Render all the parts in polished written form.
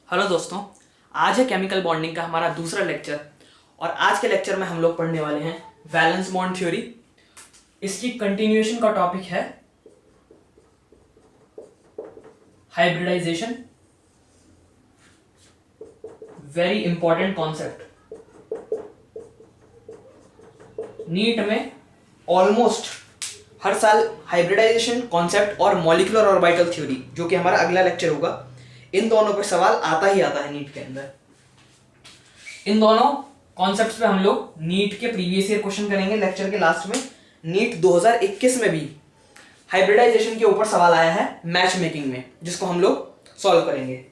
Hello दोस्तों, आज है केमिकल बॉन्डिंग का हमारा दूसरा लेक्चर। और आज के लेक्चर में हम लोग पढ़ने वाले हैं वैलेंस बॉन्ड थ्योरी। इसकी कंटिन्यूएशन का टॉपिक है hybridisation. Very important concept. NEET में ऑलमोस्ट हर साल हाइब्रिडाइजेशन कॉन्सेप्ट और मॉलिक्यूलर ऑर्बिटल थ्योरी, जो कि हमारा अगला लेक्चर होगा, इन दोनों पे सवाल आता ही आता है नीट के अंदर। इन दोनों कॉन्सेप्ट्स पे हम लोग नीट के प्रीवियस ईयर क्वेश्चन करेंगे लेक्चर के लास्ट में। नीट 2021 में भी हाइब्रिडाइजेशन के ऊपर सवाल आया है मैच मेकिंग में, जिसको हम लोग सॉल्व करेंगे।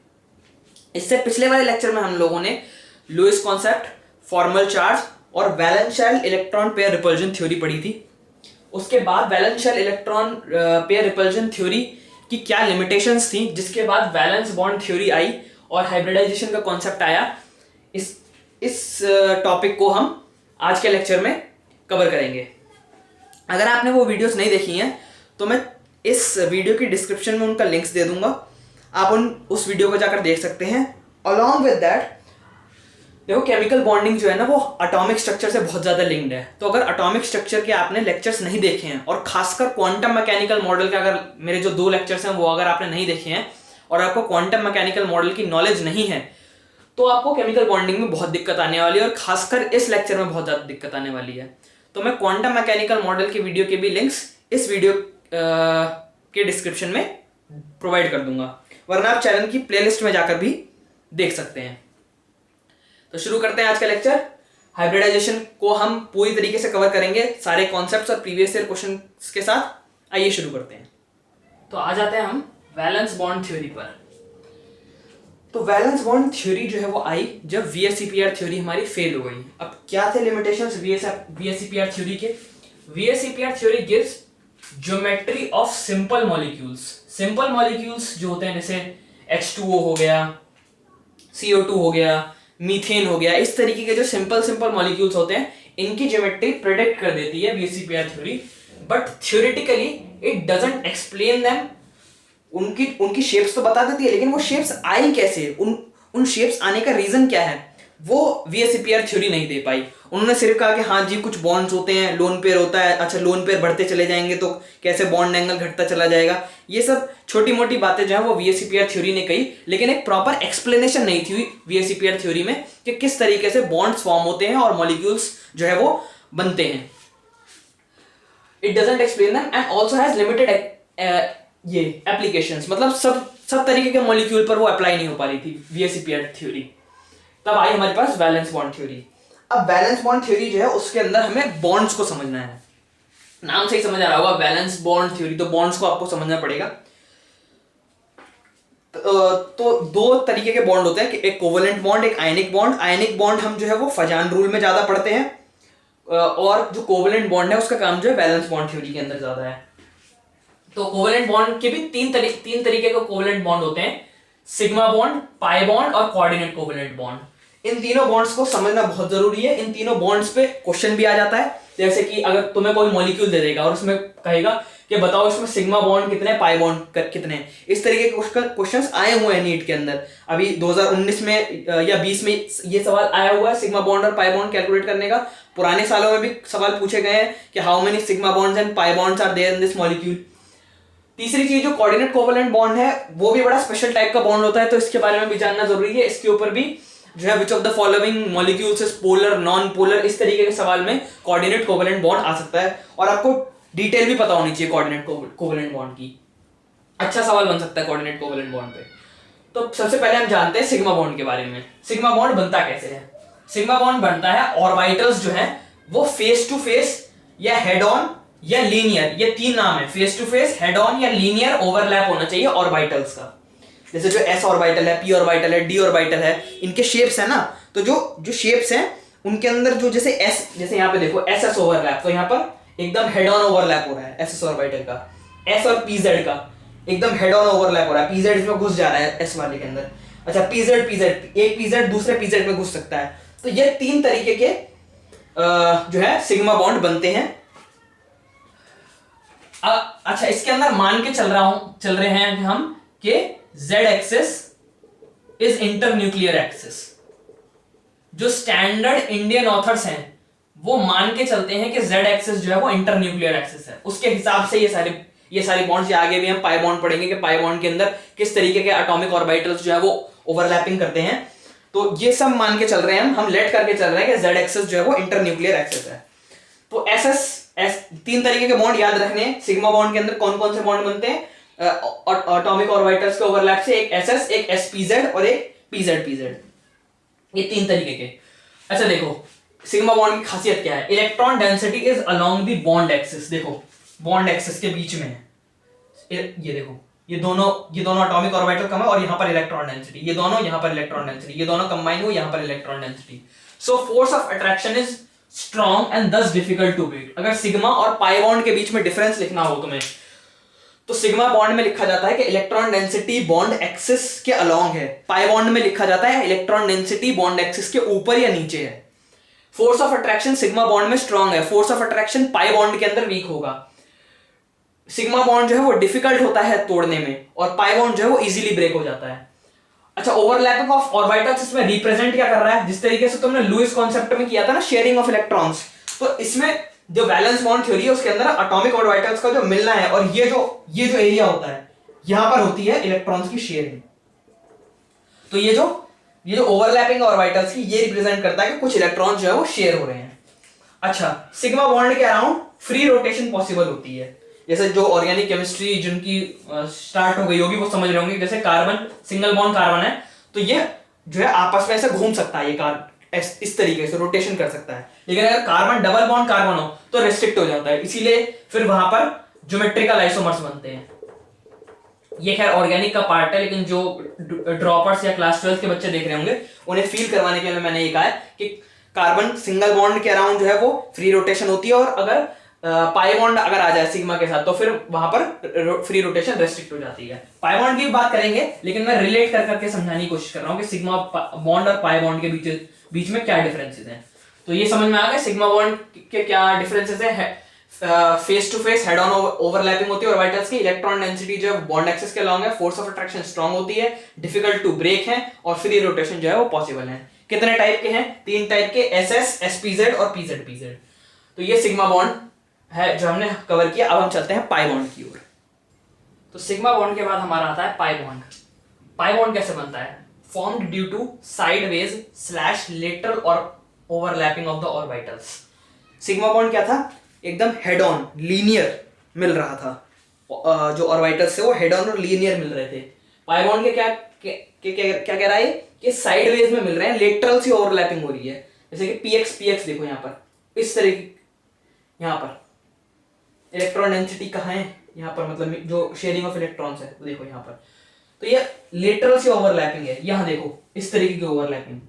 इससे पिछले वाले लेक्चर में हम लोगों ने लुईस कॉन्सेप्ट, फॉर्मल चार्ज और valence shell electron pair repulsion theory पढ़ी थी। उसके बाद valence shell electron pair repulsion theory की क्या लिमिटेशंस थी, जिसके बाद वैलेंस बॉन्ड थ्योरी आई और हाइब्रिडाइजेशन का कॉन्सेप्ट आया। इस टॉपिक को हम आज के लेक्चर में कवर करेंगे। अगर आपने वो वीडियोस नहीं देखी हैं तो मैं इस वीडियो की डिस्क्रिप्शन में उनका लिंक्स दे दूंगा, आप उस वीडियो को जाकर देख सकते हैं। अलॉन्ग विद दैट, देखो केमिकल बॉन्डिंग जो है ना, वो एटॉमिक स्ट्रक्चर से बहुत ज़्यादा लिंक्ड है। तो अगर एटॉमिक स्ट्रक्चर के आपने लेक्चर्स नहीं देखे हैं, और खासकर क्वांटम मैकेनिकल मॉडल के अगर मेरे जो 2 लेक्चर्स हैं वो अगर आपने नहीं देखे हैं और आपको क्वांटम मैकेनिकल मॉडल की नॉलेज नहीं है, तो आपको केमिकल बॉन्डिंग में बहुत दिक्कत आने वाली है, और खासकर इस लेक्चर में बहुत ज़्यादा दिक्कत आने वाली है। तो मैं क्वांटम मैकेनिकल मॉडल की वीडियो के भी लिंक्स इस वीडियो के डिस्क्रिप्शन में प्रोवाइड कर दूंगा, वरना आप चैनल की प्लेलिस्ट में जाकर भी देख सकते हैं। तो शुरू करते हैं आज का लेक्चर। हाइब्रिडाइजेशन को हम पूरी तरीके से कवर करेंगे सारे कॉन्सेप्ट्स और प्रीवियस ईयर क्वेश्चंस के साथ। आइए शुरू करते हैं। तो आ जाते हैं हम वैलेंस बॉन्ड थ्योरी पर। तो वैलेंस बॉन्ड थ्योरी जो है वो आई जब वीएसईपीआर थ्योरी हमारी फेल हो गई। अब क्या थे लिमिटेशंस वीएसईपीआर थ्योरी के? VSEPR theory gives geometry of simple molecules. Simple molecules जो होते हैं, जैसे H2O हो गया, CO2 हो गया, मीथेन हो गया, इस तरीके के जो सिंपल मॉलिक्यूल्स होते हैं, इनकी ज्योमेट्री प्रेडिक्ट कर देती है VSEPR theory. But theoretically it doesn't explain them. उनकी शेप्स तो बता देती है, लेकिन वो शेप्स आई कैसे, उन शेप्स आने का रीजन क्या है, वो वीएसईपीआर थ्योरी नहीं दे पाई। उन्होंने सिर्फ कहा कि हाँ जी कुछ बॉन्ड्स होते हैं, लोन पेयर होता है, अच्छा लोन पेयर बढ़ते चले जाएंगे तो कैसे बॉन्ड एंगल घटता चला जाएगा। ये सब छोटी मोटी बातें जो है वो वीएसईपीआर थ्योरी ने कही, लेकिन एक प्रॉपर एक्सप्लेनेशन नहीं थी वीएसईपीआर थ्योरी में कि किस तरीके से बॉन्ड्स फॉर्म होते हैं और मॉलिक्यूल्स जो है वो बनते हैं। It doesn't explain them and also has limited ये एप्लीकेशंस, मतलब सब तरीके के मॉलिक्यूल पर वो अप्लाई नहीं हो पा रही थी वीएसईपीआर थ्योरी। तब आई हमारे पास वैलेंस बॉन्ड थ्योरी। अब वैलेंस बॉन्ड थ्योरी जो है उसके अंदर हमें बॉन्ड्स को समझना है। नाम से ही समझ आ रहा होगा वैलेंस बॉन्ड थ्योरी, तो बॉन्ड्स को आपको समझना पड़ेगा। तो 2 तरीके के बॉन्ड होते हैं, एक कोवेलेंट बॉन्ड, एक आयनिक बॉन्ड। आयनिक बॉन्ड हम जो है वो फजान रूल में ज्यादा पढ़ते हैं, और जो कोवेलेंट बॉन्ड है उसका काम जो है वैलेंस बॉन्ड थ्योरी के अंदर ज्यादा है। तो कोवेलेंट बॉन्ड के भी तीन तरीके के कोवेलेंट बॉन्ड होते हैं, सिग्मा बॉन्ड, पाई बॉन्ड और कोऑर्डिनेट कोवेलेंट बॉन्ड। इन तीनों बॉन्ड्स को समझना बहुत जरूरी है। इन तीनों बॉन्ड्स पे क्वेश्चन भी आ जाता है, जैसे कि अगर तुम्हें कोई मॉलिक्यूल दे देगा और उसमें कहेगा कि बताओ इसमें सिग्मा बॉन्ड कितने, पाई बॉन्ड कितने। इस तरीके के क्वेश्चंस आए हुए हैं नीट के अंदर। अभी 2019 में या 20 में ये सवाल आया हुआ है सिग्मा बॉन्ड और पाई बॉन्ड कैलकुलेट करने का। पुराने सालों में भी सवाल पूछे गए हैं कि how many sigma bonds and pi bonds are there in this molecule. तीसरी चीज जो कोऑर्डिनेट कोवेलेंट बॉन्ड है, वो भी बड़ा स्पेशल टाइप का बॉन्ड होता है, तो इसके बारे में भी जानना जरूरी है। इसके ऊपर भी जो है विच of the following molecules is polar, non polar, इस तरीके के सवाल में कोऑर्डिनेट कोवेलेंट बॉन्ड आ सकता है, और आपको डिटेल भी पता होनी चाहिए कोऑर्डिनेट कोवेलेंट बॉन्ड की। अच्छा सवाल बन सकता है कोऑर्डिनेट कोवेलेंट बॉन्ड पे। तो सबसे पहले हम जानते हैं सिग्मा बॉन्ड के बारे में। सिग्मा बॉन्ड बनता कैसे है? सिग्मा बॉन्ड बनता है ऑर्बिटल्स जो है वो फेस टू फेस या हेड ऑन या लीनियर, ये 3 नाम है, face to face, head on या लीनियर ओवरलैप होना चाहिए ऑर्बिटल्स का। जैसे जो s ऑर्बिटल है, p ऑर्बिटल है, d ऑर्बिटल है, इनके शेप्स है ना, तो जो शेप्स हैं उनके अंदर जो जैसे s, जैसे यहाँ पे देखो ss ओवरलैप, तो यहाँ पर एकदम हेड ऑन ओवरलैप हो रहा है ss ऑर्बिटल का। s और pz का एकदम हेड ऑन ओवरलैप हो रहा है, pz इसमें घुस जा रहा है s वाले के अंदर। अच्छा pz एक pz दूसरे pz में घुस सकता है। तो ये 3 तरीके के जो है सिग्मा बॉन्ड बनते हैं। अच्छा इसके अंदर मान के चल रहे हैं हम कि z axis is internuclear axis. जो स्टैंडर्ड इंडियन ऑथर्स हैं वो मान के चलते हैं कि जेड एक्सिस जो है वो इंटरन्यूक्लियर एक्सिस है, उसके हिसाब से ये सारी बॉन्ड्स, या आगे भी हम पाई बॉन्ड पढ़ेंगे कि पाई बॉन्ड के अंदर किस तरीके के एटॉमिक ऑर्बिटल्स जो है वो ओवरलैपिंग करते हैं। तो ये सब मान के चल रहे हैं, हम लेट करके चल रहे हैं कि जेड एक्सिस जो है वो इंटरन्यूक्लियर एक्सिस है। तो तीन तरीके के बॉन्ड याद रखने हैं। सिग्मा बॉन्ड के अंदर कौन कौन से बॉन्ड बनते हैं एटॉमिक ऑर्बिटल्स के ओवरलैप से? एक एसएस, एक एसपीजेड और एक पीजेड पीजेड, ये तीन तरीके के। अच्छा देखो सिग्मा बॉन्ड की खासियत क्या है? Electron density is along the bond axis. देखो बॉन्ड एक्सिस के बीच में है, ये देखो ये दोनों एटॉमिक ऑर्बिटल कम है और यहां पर इलेक्ट्रॉन डेंसिटी, ये दोनों यहां पर इलेक्ट्रॉन डेंसिटी, ये दोनों कंबाइन हो यहां पर electron density. So force of attraction is strong and दस डिफिकल्ट टू बीट। अगर सिग्मा और पाई बॉन्ड के बीच में डिफरेंस लिखना हो तुम्हें, तो सिग्मा बॉन्ड में लिखा जाता है कि इलेक्ट्रॉन डेंसिटी बॉन्ड एक्सिस के अलोंग है, पाई बॉन्ड में लिखा जाता है इलेक्ट्रॉन डेंसिटी बॉन्ड एक्सिस के ऊपर या नीचे है। Force of attraction sigma bond में स्ट्रॉन्ग है, force of attraction pi bond के अंदर वीक होगा। सिग्मा बॉन्ड जो है वो डिफिकल्ट होता है तोड़ने में और पाई बॉन्ड जो है वो इजीली ब्रेक हो जाता है। अच्छा ओवरलैपिंग ऑफ ऑर्बिटल्स इसमें रिप्रेजेंट क्या कर रहा है? जिस तरीके से तुमने लुईस कॉन्सेप्ट में किया था ना, शेयरिंग ऑफ इलेक्ट्रॉन्स, तो इसमें जो वैलेंस बॉन्ड थ्योरी है उसके अंदर एटॉमिक ऑर्बिटल्स का जो मिलना है और ये जो एरिया होता है यहां पर होती है इलेक्ट्रॉन्स की शेयरिंग। तो ये जो ओवरलैपिंग ऑर्बिटल्स की ये रिप्रेजेंट करता है कि कुछ इलेक्ट्रॉन जो है वो शेयर हो रहे हैं। अच्छा सिग्मा बॉन्ड के अराउंड फ्री रोटेशन पॉसिबल होती है। जैसे जो ऑर्गेनिक केमिस्ट्री जिनकी स्टार्ट हो गई होगी वो समझ रहे होंगे, जैसे कार्बन सिंगल बॉन्ड कार्बन है तो ये जो है आपस में ऐसे घूम सकता है, ये इस तरीके से रोटेशन कर सकता है। लेकिन अगर कार्बन डबल बॉन्ड कार्बन हो तो रेस्ट्रिक्ट हो जाता है, इसीलिए फिर वहां पर ज्योमेट्रिकल आइसोमर्स बनते हैं। ये खैर ऑर्गेनिक का पार्ट है, लेकिन जो ड्रॉपर्स या क्लास 12 के बच्चे देख रहे होंगे उन्हें फील करवाने के लिए मैंने ये कहा है कि कार्बन सिंगल बॉन्ड के अराउंड जो है वो फ्री रोटेशन होती है और अगर पाई बॉन्ड अगर आ जाए सिग्मा के साथ तो फिर वहां पर फ्री रोटेशन रेस्ट्रिक्ट हो जाती है। पाई बॉन्ड की बात करेंगे लेकिन मैं रिलेट कर करके समझाने की कोशिश कर रहा हूं कि सिग्मा बॉन्ड और पाई बॉन्ड के बीच में क्या डिफरेंसेस हैं। तो ये समझ में आ गया सिग्मा बॉन्ड के क्या डिफरेंसेस है। Face to face head on overlapping होती है ऑर्बिटल्स की, इलेक्ट्रॉन डेंसिटी जो है बॉन्ड एक्सिस के अलोंग है, फोर्स ऑफ अट्रैक्शन स्ट्रांग होती है, डिफिकल्ट टू ब्रेक है और फ्री रोटेशन जो है वो पॉसिबल है। कितने टाइप के हैं? तीन टाइप के, एसएस, एसपीजेड और पीजेड पीजेड। तो ये सिग्मा बॉन्ड है जो हमने कवर किया। अब हम चलते हैं पाई बॉन्ड की ओर। तो सिग्मा बॉन्ड के बाद हमारा आता है पाई बॉन्ड। पाई बॉन्ड कैसे बनता है? Formed due to sideways slash lateral और overlapping of the orbitals. Sigma bond क्या था? एकदम हेड ऑन लीनियर मिल रहा था, जो ऑर्बिटल्स थे वो हेड ऑन और लीनियर मिल रहे थे। पाई बॉन्ड के क्या कह रहा है कि साइडवेज में मिल रहे हैं, लेटरल से ओवरलैपिंग हो रही है। जैसे कि पीएक्स देखो यहाँ पर इस तरह की, यहाँ पर इलेक्ट्रॉन डेंसिटी कहाँ है? यहाँ पर मतलब जो शेयरिंग ऑफ इलेक्ट्रॉन्स है देखो यहाँ पर, तो ये लेटरल से ओवरलैपिंग है। यहाँ देखो इस तरीके की ओवरलैपिंग।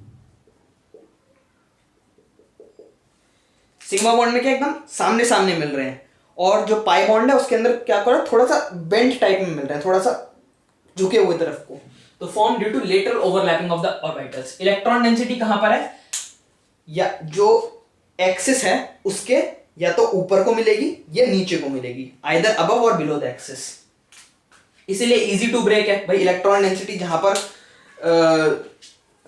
सिग्मा बॉन्ड में क्या एकदम सामने सामने मिल रहे हैं और जो पाई बॉन्ड है उसके अंदर क्या कर रहा है, थोड़ा सा बेंट टाइप में मिल रहा है, थोड़ा सा झुके हुए तरफ को। तो form due to lateral overlapping of the orbitals. Electron density कहां पर है? या जो एक्सिस है उसके या तो ऊपर को मिलेगी या नीचे को मिलेगी, आइदर अबव और बिलो द एक्सिस। इसीलिए इजी टू ब्रेक है भाई। इलेक्ट्रॉन डेंसिटी जहां पर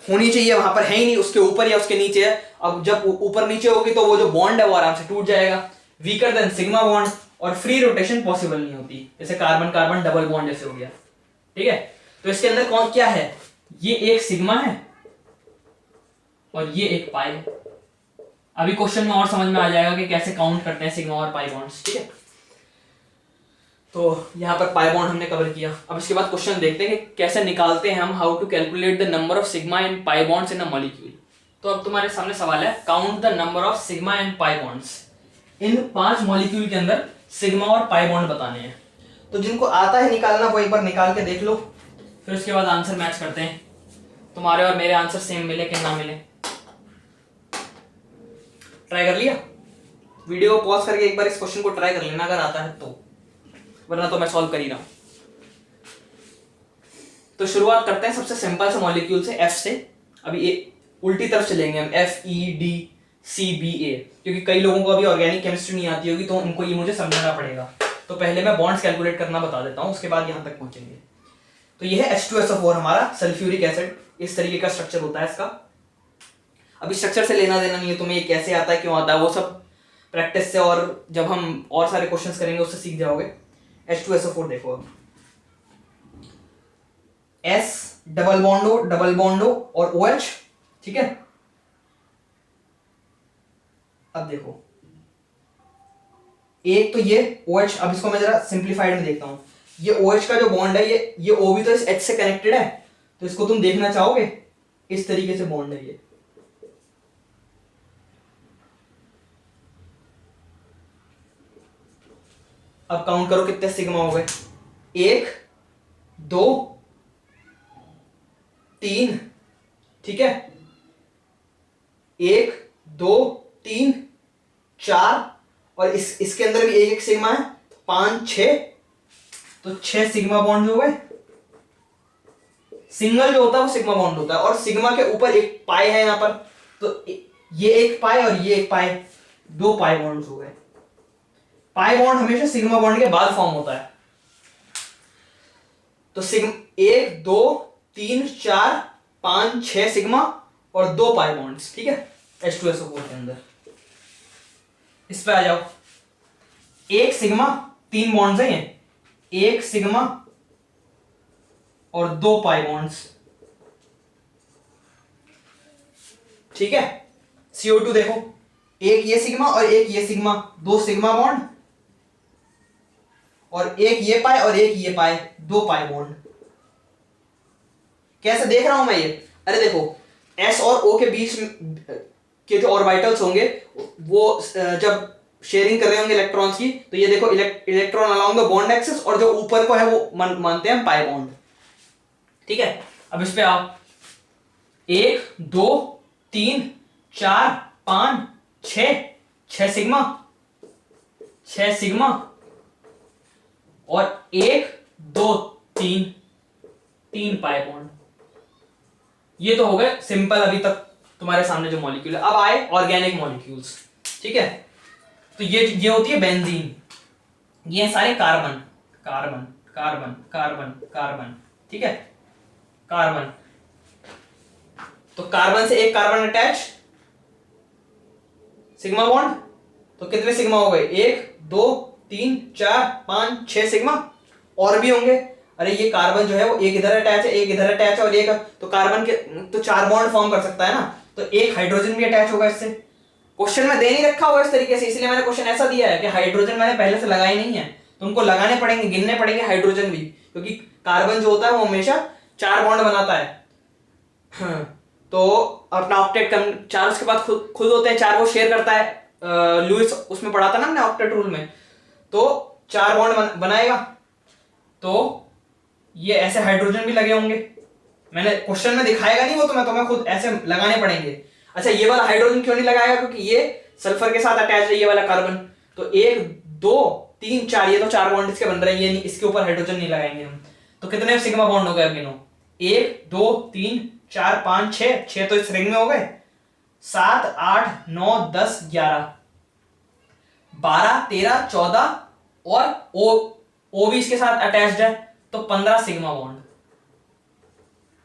होनी चाहिए वहां पर है ही नहीं, उसके ऊपर या उसके नीचे है। अब जब ऊपर नीचे होगी तो वो जो बॉन्ड है वो आराम से टूट जाएगा। वीकर देन सिग्मा बॉन्ड और फ्री रोटेशन पॉसिबल नहीं होती, जैसे कार्बन कार्बन डबल बॉन्ड जैसे हो गया। ठीक है, तो इसके अंदर कौन क्या है? ये एक सिग्मा है और ये एक पाई है। अभी क्वेश्चन में और समझ में आ जाएगा कि कैसे काउंट करते हैं सिग्मा और पाई बॉन्ड्स। ठीक है, तो यहाँ पर पाई बॉन्ड हमने कवर किया। अब इसके बाद क्वेश्चन देखते हैं कि कैसे निकालते हैं हम, how to calculate the number of sigma and pi bonds in a molecule. तो अब तुम्हारे सामने सवाल है, count the number of sigma and pi bonds. इन 5 मॉलिक्यूल के अंदर सिग्मा और पाई बॉन्ड बताने हैं। तो जिनको आता है निकालना वो एक बार निकाल के देख लो, फिर उसके बाद आंसर मैच करते हैं। तुम्हारे और मेरे आंसर सेम मिले कि ना मिले। ट्राई कर लिया? वीडियो को पॉज करके एक बार इस क्वेश्चन को ट्राई कर लेना अगर आता है तो, वरना तो मैं सॉल्व कर ही रहा हूं। तो शुरुआत करते हैं सबसे सिंपल से मॉलिक्यूल से, एफ से। अभी उल्टी तरफ चलेंगे हम, F E D C B A, क्योंकि कई लोगों को अभी ऑर्गेनिक केमिस्ट्री नहीं आती होगी तो उनको ये मुझे समझाना पड़ेगा। तो पहले मैं बॉन्ड्स कैलकुलेट करना बता देता हूं, उसके बाद यहां तक पहुंचेंगे। तो ये है H2SO4 हमारा सल्फ्यूरिक एसिड, इस तरीके का स्ट्रक्चर होता है इसका। अभी स्ट्रक्चर से लेना देना नहीं है तुम्हें, ये कैसे आता है, क्यों आता है, वो सब प्रैक्टिस से और जब हम और सारे क्वेश्चंस करेंगे उससे सीख जाओगे। H2SO4 देखो, अब S डबल बॉन्ड O और OH, ठीक है। अब देखो एक तो ये OH, अब इसको मैं जरा सिंप्लीफाइड में देखता हूं। ये OH का जो बॉन्ड है ये O भी तो इस H से कनेक्टेड है, तो इसको तुम देखना चाहोगे, इस तरीके से बॉन्ड है ये। अब काउंट करो कितने सिग्मा हो गए, 1 2 3, ठीक है, 1 2 3 4, और इसके अंदर भी एक सिग्मा है, 5 6, तो 6 सिग्मा बॉन्ड हो गए। सिंगल जो होता है वो सिग्मा बॉन्ड होता है, और सिग्मा के ऊपर एक पाई है यहां पर, तो ये एक पाई और ये एक पाई, 2 पाई बॉन्ड्स हो गए। पाई बॉन्ड हमेशा सिग्मा बॉन्ड के बाद फॉर्म होता है। तो सिग्मा 1 2 3 4 5 6 सिग्मा और 2 पाई बॉन्ड्स, ठीक है, H2SO4 के अंदर। इस पे आ जाओ, 1 सिग्मा 3 बॉन्ड्स हैं ये, 1 सिग्मा और 2 पाई बॉन्ड्स, ठीक है। CO2 देखो, एक ये सिग्मा और एक ये सिग्मा, 2 सिग्मा बॉन्ड, और एक ये पाई और एक ये पाई, 2 पाई बॉन्ड। कैसे देख रहा हूं मैं ये, अरे देखो S और O के बीच के जो ऑर्बिटल्स होंगे वो जब शेयरिंग कर रहे होंगे इलेक्ट्रॉन्स की, तो ये देखो electron along the bond axis, और जो ऊपर को है वो मानते हैं पाई बॉन्ड, ठीक है। अब इस पे आओ, 1 2 3 4 5 6 सिग्मा, 6 सिग्मा, और 1 2 3 पाई बॉन्ड। ये तो हो गए सिंपल अभी तक तुम्हारे सामने जो मॉलिक्यूल है। अब आए ऑर्गेनिक मॉलिक्यूल्स, ठीक है। तो ये होती है बेंजीन, ये सारे carbon carbon carbon carbon carbon, ठीक है, कार्बन। तो कार्बन से एक कार्बन अटैच, सिग्मा बॉन्ड, तो कितने सिग्मा हो गए, 1 2 3 4 5 6 सिग्मा, और भी होंगे। अरे ये कार्बन जो है वो एक इधर अटैच है, एक इधर अटैच है, और एक, तो कार्बन के तो 4 बॉन्ड फॉर्म कर सकता है ना, तो एक हाइड्रोजन भी अटैच होगा इससे। क्वेश्चन में दे नहीं रखा होगा इस तरीके से, इसलिए मैंने क्वेश्चन ऐसा दिया है कि हाइड्रोजन मैंने पहले से लगाई नहीं है, तो उनको लगाने पड़ेंगे, गिनने पड़ेंगे हाइड्रोजन भी, क्योंकि कार्बन जो होता है वो हमेशा 4 बॉन्ड बनाता है। तो अपना ऑक्टेट 4 उसके बाद खुद होते हैं, 4 वो शेयर करता है, लुईस उसमें पढ़ा था ना हमने ऑक्टेट रूल में, तो 4 बॉन्ड बनाएगा। तो ये ऐसे हाइड्रोजन भी लगे होंगे, मैंने क्वेश्चन में दिखाएगा नहीं वो, तुम्हें खुद ऐसे लगाने पड़ेंगे। अच्छा ये वाला हाइड्रोजन क्यों नहीं लगाएगा, क्योंकि ये सल्फर के साथ अटैच है ये वाला कार्बन, तो 1 2 3 4, ये तो 4 बॉन्ड इसके बन रहे हैं, ये नहीं, इसके ऊपर हाइड्रोजन नहीं लगाएंगे हम। तो कितने सिग्मा बॉन्ड हो गए, अब गिनो, 1 2 3 4 5 6 तो इस रिंग में हो गए, 7 8 9 10 11 12 13 14, और O भी इसके साथ अटैच्ड है, तो 15 सिग्मा बॉन्ड,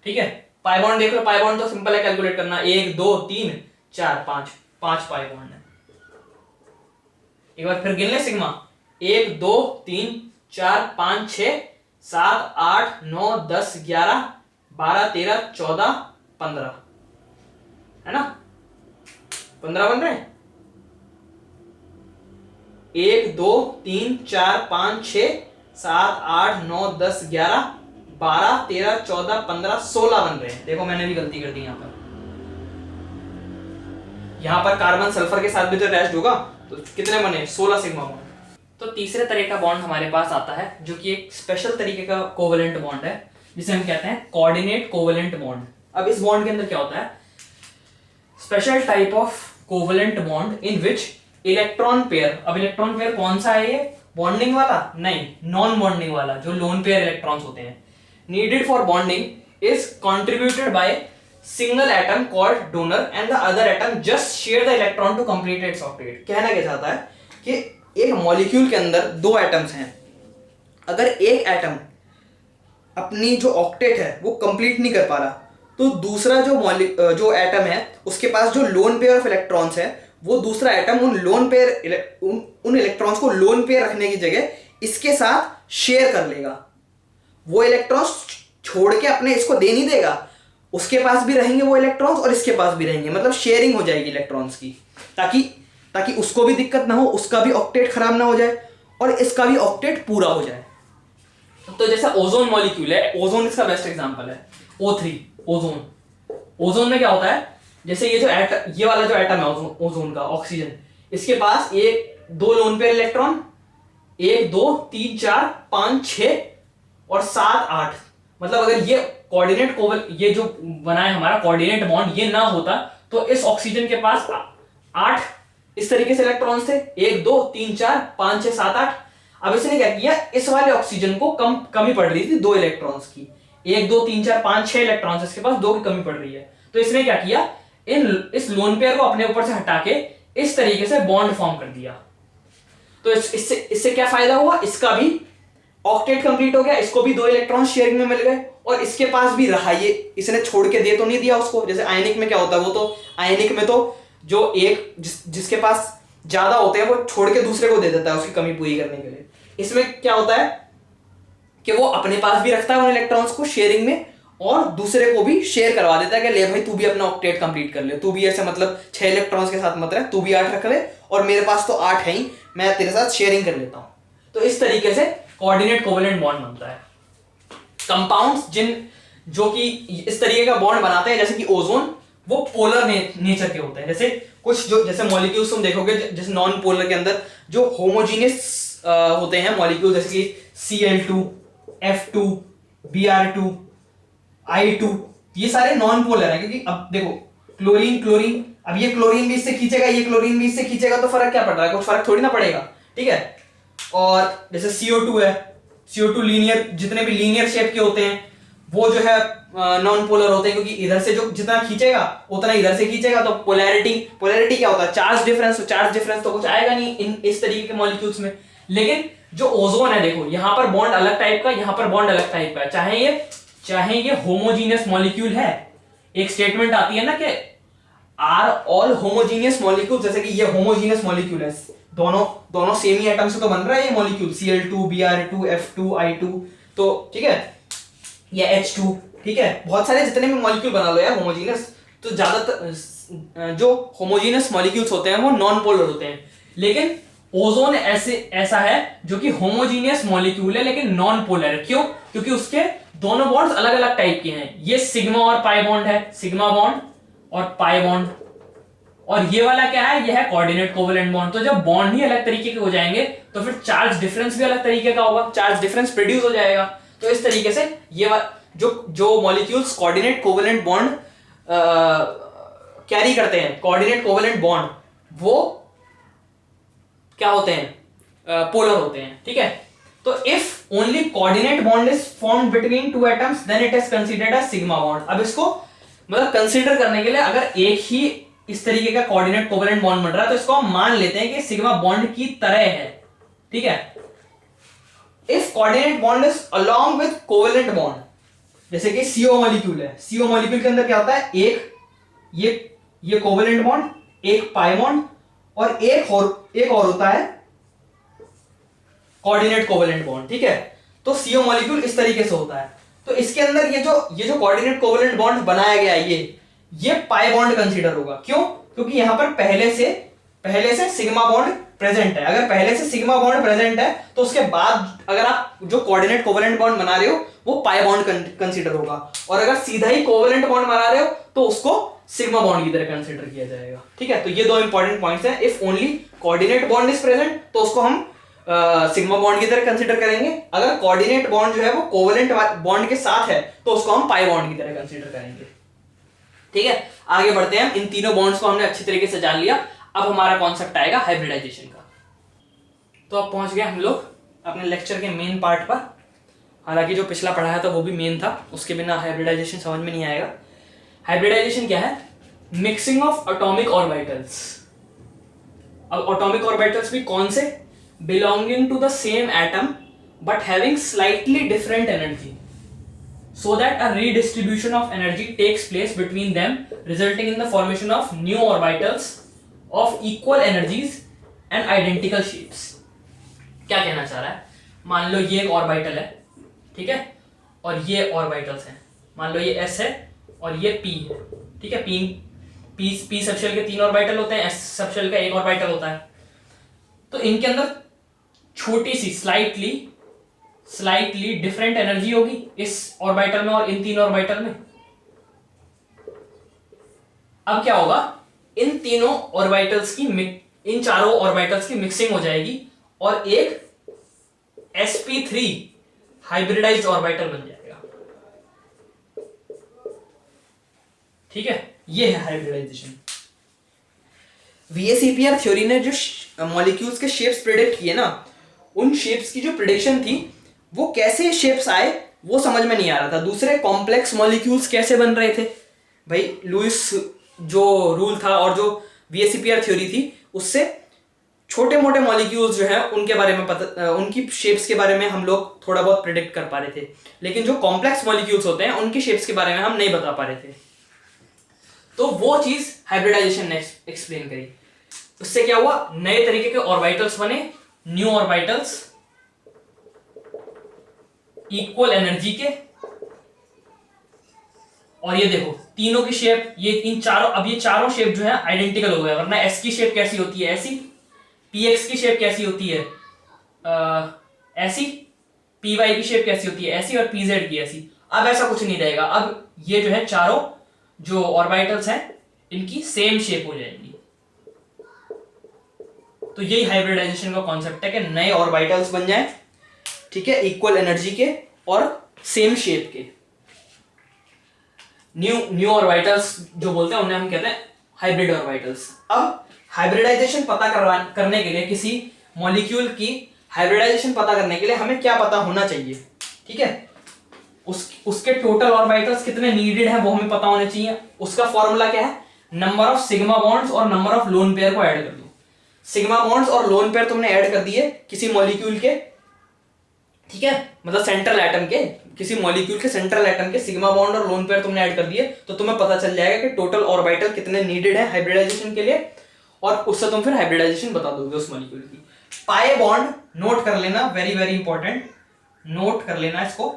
ठीक है। पाई बॉन्ड देख लो, पाई बॉन्ड तो सिंपल है कैलकुलेट करना, 1 2 3 4 5 पाई बॉन्ड है। एक बार फिर गिन ले सिग्मा, 1 2 3 4 5 6 7 8 9 10 11 12 13 14 15, है ना, 15 बन रहे हैं। 1 2 3 4 5 6 7 8 9 10 11 12 13 14 15 16 बन रहे हैं। देखो मैंने भी गलती कर दी यहाँ पर कार्बन सल्फर के साथ भी तो अटैच्ड होगा, तो कितने बने, 16 सिग्मा बॉन्ड। तो तीसरे तरह का बॉन्ड हमारे पास आता है जो कि एक स्पेशल तरीके का कोवेलेंट बॉन्ड है, जिसे हम कहते हैं कोऑर्डिनेट कोवेलेंट बॉन्ड। अब इस बॉन्ड के अंदर क्या होता है, special type of covalent bond in which electron pair, अब इलेक्ट्रॉन पेयर कौन सा है, ये बॉन्डिंग वाला नहीं, नॉन बॉन्डिंग वाला, जो लोन पेयर इलेक्ट्रॉन्स होते हैं, needed for bonding is contributed by single atom called donor and the other atom just share the electron to complete its octet। कहना क्या चाहता है कि एक मॉलिक्यूल के अंदर 2 एटम्स हैं, अगर एक एटम अपनी जो ऑक्टेट है वो कंप्लीट नहीं कर पा रहा, तो दूसरा जो एटम है उसके पास जो लोन पेयर ऑफ इलेक्ट्रॉन्स है, वो दूसरा एटम उन इलेक्ट्रॉन्स को लोन पेयर रखने की जगह इसके साथ शेयर कर लेगा। वो इलेक्ट्रॉन्स छोड़ के अपने इसको दे नहीं देगा, उसके पास भी रहेंगे वो इलेक्ट्रॉन्स और इसके पास भी रहेंगे, मतलब शेयरिंग हो जाएगी इलेक्ट्रॉन्स की, ताकि ताकि उसको भी दिक्कत ना हो, उसका भी ऑक्टेट खराब ना हो जाए और इसका भी ऑक्टेट पूरा हो जाए। तो जैसे ओजोन मॉलिक्यूल है, ओजोन इसका बेस्ट एग्जांपल है, O3 ओजोन। ओजोन में क्या होता है, जैसे ये वाला जो एटम है ओजोन का, ऑक्सीजन, इसके पास एक दो लोन पेयर इलेक्ट्रॉन, 1 2 3 4 5 6 और 7 8, मतलब अगर ये जो बना है हमारा कोऑर्डिनेट बॉन्ड, ये ना होता तो इस ऑक्सीजन के पास 8 इस तरीके से इलेक्ट्रॉन्स थे, 1 2 3 4 5 6 7 8। अब इसने क्या किया, इस वाले ऑक्सीजन को कमी पड़ रही थी 2 इलेक्ट्रॉन्स की, 1 2 3 4 5 6 इलेक्ट्रॉन्स, इसके पास 2 की कमी पड़ रही है, तो इसने क्या किया, इस लोन पेयर को अपने ऊपर से हटा के इस तरीके से बॉन्ड फॉर्म कर दिया। तो इससे क्या फायदा हुआ, इसका भी ऑक्टेट कंप्लीट हो गया, इसको भी 2 इलेक्ट्रॉन शेयरिंग में मिल गए और इसके पास भी रहा, ये इसने छोड़ के दे तो नहीं दिया उसको। जैसे आयनिक में क्या होता है, वो तो आयनिक में तो जो जिसके पास ज्यादा होते हैं वो छोड़ के दूसरे को दे देता है उसकी कमी पूरी करने के लिए। इसमें क्या होता है कि वो अपने पास भी रखता है उन इलेक्ट्रॉन्स को शेयरिंग में और दूसरे को भी शेयर करवा देता है कि ले भाई तू भी अपना ऑक्टेट कंप्लीट कर ले, तू भी ऐसे मतलब 6 इलेक्ट्रॉन्स के साथ मत रह, तू भी 8 रख ले और मेरे पास तो 8 है ही, मैं तेरे साथ शेयरिंग कर लेता हूं। तो इस तरीके से कोऑर्डिनेट कोवेलेंट बॉन्ड बनता है। कंपाउंड्स जो कि इस तरीके का बॉन्ड बनाते हैं, जैसे कि ओजोन, वो पोलर नेचर के होते हैं। जैसे मॉलिक्यूल्स तुम देखोगे, जैसे नॉन पोलर के अंदर जो होमोजीनियस होते हैं मॉलिक्यूल, जैसे कि Cl2 F2 Br2 I2, ये सारे नॉन पोलर हैं, क्योंकि अब देखो क्लोरीन, अब ये क्लोरीन भी इससे खींचेगा, ये क्लोरीन भी इससे खींचेगा, तो फर्क क्या पड़ रहा है, कुछ फर्क थोड़ी ना पड़ेगा, ठीक है। और जैसे CO2 है, CO2 लीनियर, जितने भी लीनियर शेप के होते हैं वो जो है नॉन पोलर होते हैं, क्योंकि इधर से जो जितना खींचेगा उतना इधर से खींचेगा, तो पोलैरिटी क्या होता है, चार्ज डिफरेंस तो कुछ आएगा नहीं इस तरीके के मॉलिक्यूल्स में। लेकिन जो ओजोन है, देखो यहाँ पर बॉन्ड अलग टाइप का, यहाँ पर बॉन्ड अलग टाइप का, चाहे ये होमोजीनियस मॉलिक्यूल है, एक स्टेटमेंट आती है ना कि आर ऑल होमोजीनियस मॉलिक्यूल, जैसे कि ये होमोजीनियस मॉलिक्यूल है, दोनों सेम ही एटम से तो बन रहा है ये molecule, Cl2 Br2 F2 I2, तो ठीक है, या H2, ठीक है, बहुत सारे जितने भी मॉलिक्यूल बना लो यार होमोजीनियस, तो ज्यादातर जो होमोजीनियस मॉलिक्यूल्स होते हैं वो नॉन पोलर होते हैं। लेकिन ओजोन ऐसा है जो कि होमोजीनियस मॉलिक्यूल है लेकिन नॉन पोलर है। क्यों? क्योंकि उसके दोनों बॉन्ड्स अलग अलग टाइप के हैं। ये सिग्मा और पाई बॉन्ड है, सिग्मा बॉन्ड और पाई बॉन्ड, और ये वाला क्या है, ये है कोऑर्डिनेट कोवेलेंट बॉन्ड। तो जब बॉन्ड ही अलग तरीके के हो जाएंगे तो फिर चार्ज डिफरेंस भी अलग तरीके का होगा, चार्ज डिफरेंस प्रोड्यूस हो जाएगा। तो इस तरीके से ये जो molecules coordinate covalent bond carry करते हैं, कोऑर्डिनेट कोवेलेंट बॉन्ड, वो क्या होते हैं, पोलर होते हैं, ठीक है। तो if only coordinate bond is formed between two atoms then it is considered as sigma bond. अब इसको मतलब कंसीडर करने के लिए, अगर एक ही इस तरीके का कोऑर्डिनेट कोवेलेंट बॉन्ड बन रहा है तो इसको हम मान लेते हैं कि सिग्मा बॉन्ड की तरह है, ठीक है। If coordinate bond is along with covalent bond, जैसे कि CO मॉलिक्यूल है, CO मॉलिक्यूल के अंदर क्या होता है, एक ये कोवेलेंट बॉन्ड, एक पाई बॉन्ड और एक और होता है कोऑर्डिनेट कोवेलेंट बॉन्ड, ठीक है। तो CO मॉलिक्यूल इस तरीके से होता है। तो इसके अंदर ये जो कोऑर्डिनेट कोवेलेंट बॉन्ड बनाया गया है, ये पाई बॉन्ड कंसीडर होगा। क्यों? क्योंकि यहां पर पहले से सिग्मा बॉन्ड प्रेजेंट है। अगर पहले से सिग्मा बॉन्ड प्रेजेंट है तो उसके बाद अगर आप जो कोऑर्डिनेट कोवेलेंट बॉन्ड बना रहे हो वो पाई बॉन्ड कंसीडर होगा, और अगर सीधा ही कोवेलेंट बॉन्ड बना रहे हो तो उसको सिग्मा बॉन्ड की तरह कंसीडर किया जाएगा, ठीक है। तो ये दो इंपॉर्टेंट पॉइंट्स हैं। If only coordinate bond is present तो उसको हम सिग्मा बॉन्ड की तरह कंसीडर करेंगे, अगर कोऑर्डिनेट बॉन्ड जो है वो कोवेलेंट बॉन्ड के साथ है तो उसको हम पाई बॉन्ड की तरह कंसीडर करेंगे, ठीक है। आगे बढ़ते हैं, इन तीनों बॉन्ड्स को हमने अच्छी तरीके से जान लिया। अब हमारा कॉन्सेप्ट आएगा हाइब्रिडाइजेशन का। तो अब पहुंच गए हम लोग अपने लेक्चर के मेन पार्ट पर। हालांकि जो पिछला पढ़ाया था वो भी मेन था, उसके बिना हाइब्रिडाइजेशन समझ में नहीं आएगा। हाइब्रिडाइजेशन क्या है? Mixing of atomic orbitals. अब एटॉमिक ऑर्बिटल्स भी कौन से? Belonging to the same atom but having slightly different energy. so that a redistribution of energy takes place between them, resulting in the formation of new orbitals of equal energies and identical shapes. क्या कहना चाह रहा है, मान लो ये एक orbital है, ठीक है, और ये ऑर्बिटल्स हैं, मान लो ये s है और ये p है, ठीक है, p सबशेल के 3 ऑर्बिटल होते हैं, s सबशेल का 1 ऑर्बिटल होता है, तो इनके अंदर छोटी सी स्लाइटली डिफरेंट एनर्जी होगी इस ऑर्बिटल में और इन 3 ऑर्बिटल में। अब क्या होगा, इन तीनों ऑर्बिटल्स की इन चारों ऑर्बिटल्स की मिक्सिंग हो जाएगी और एक sp3 हाइब्रिडाइज्ड ऑर्बिटल बन जाएगा, ठीक है, ये है हाइब्रिडाइजेशन। VSEPR थ्योरी ने जो मॉलिक्यूल्स के शेप्स प्रेडिक्ट किए ना, उन शेप्स की जो प्रेडिक्शन थी वो कैसे शेप्स आए वो समझ में नहीं आ रहा था, दूसरे कॉम्प्लेक्स मॉलिक्यूल्स कैसे बन रहे थे भाई। लुइस जो रूल था और जो VSEPR थ्योरी थी उससे छोटे मोटे मॉलिक्यूल्स जो है उनके बारे में पता, उनकी शेप्स के बारे में हम लोग थोड़ा बहुत प्रेडिक्ट कर पा रहे थे, लेकिन जो कॉम्प्लेक्स मॉलिक्यूल्स होते हैं उनकी शेप्स के बारे में हम नहीं बता पा रहे थे। तो वो चीज हाइब्रिडाइजेशन ने एक्सप्लेन करी। उससे क्या हुआ, नए तरीके के ऑर्बिटल्स बने, न्यू ऑर्बिटल्स इक्वल एनर्जी के, और ये देखो तीनों की शेप, ये इन चारों, अब ये चारों शेप जो है आइडेंटिकल हो गया, वरना s की शेप कैसी होती है ऐसी, px की शेप कैसी होती है ऐसी, py की शेप कैसी होती है ऐसी, और pz की ऐसी। अब ऐसा कुछ नहीं रहेगा, अब ये जो है चारों जो ऑर्बिटल्स हैं इनकी सेम शेप हो जाएगी। तो यही हाइब्रिडाइजेशन का कॉन्सेप्ट है कि नए ऑर्बिटल्स बन जाएं, ठीक है, इक्वल एनर्जी के और सेम शेप के। न्यू ऑर्बिटल्स जो बोलते हैं उन्हें हम कहते हैं हाइब्रिड ऑर्बिटल्स। अब हाइब्रिडाइजेशन पता करने के लिए, किसी मॉलिक्यूल की हाइब्रिडाइजेशन पता करने के लिए हमें क्या पता होना चाहिए, ठीक है, उसके टोटल ऑर्बिटल्स कितने नीडेड हैं वो हमें पता होने चाहिए। उसका फॉर्मूला क्या है, नंबर ऑफ सिग्मा बॉन्ड्स और नंबर ऑफ लोन पेयर को ऐड कर दो। सिग्मा बॉन्ड्स और लोन पेयर तुमने ऐड कर दिए किसी मॉलिक्यूल के, ठीक है, मतलब सेंट्रल एटम के, किसी मॉलिक्यूल के सेंट्रल एटम के सिग्मा बॉन्ड और लोन पेयर तुमने ऐड कर दिए, तो तुम्हें पता चल जाएगा कि टोटल ऑर्बिटल कितने नीडेड है हाइब्रिडाइजेशन के लिए, और उससे तुम फिर हाइब्रिडाइजेशन बता दोगे उस मॉलिक्यूल की। पाई बॉन्ड नोट कर लेना, वेरी वेरी इंपॉर्टेंट, नोट कर लेना इसको।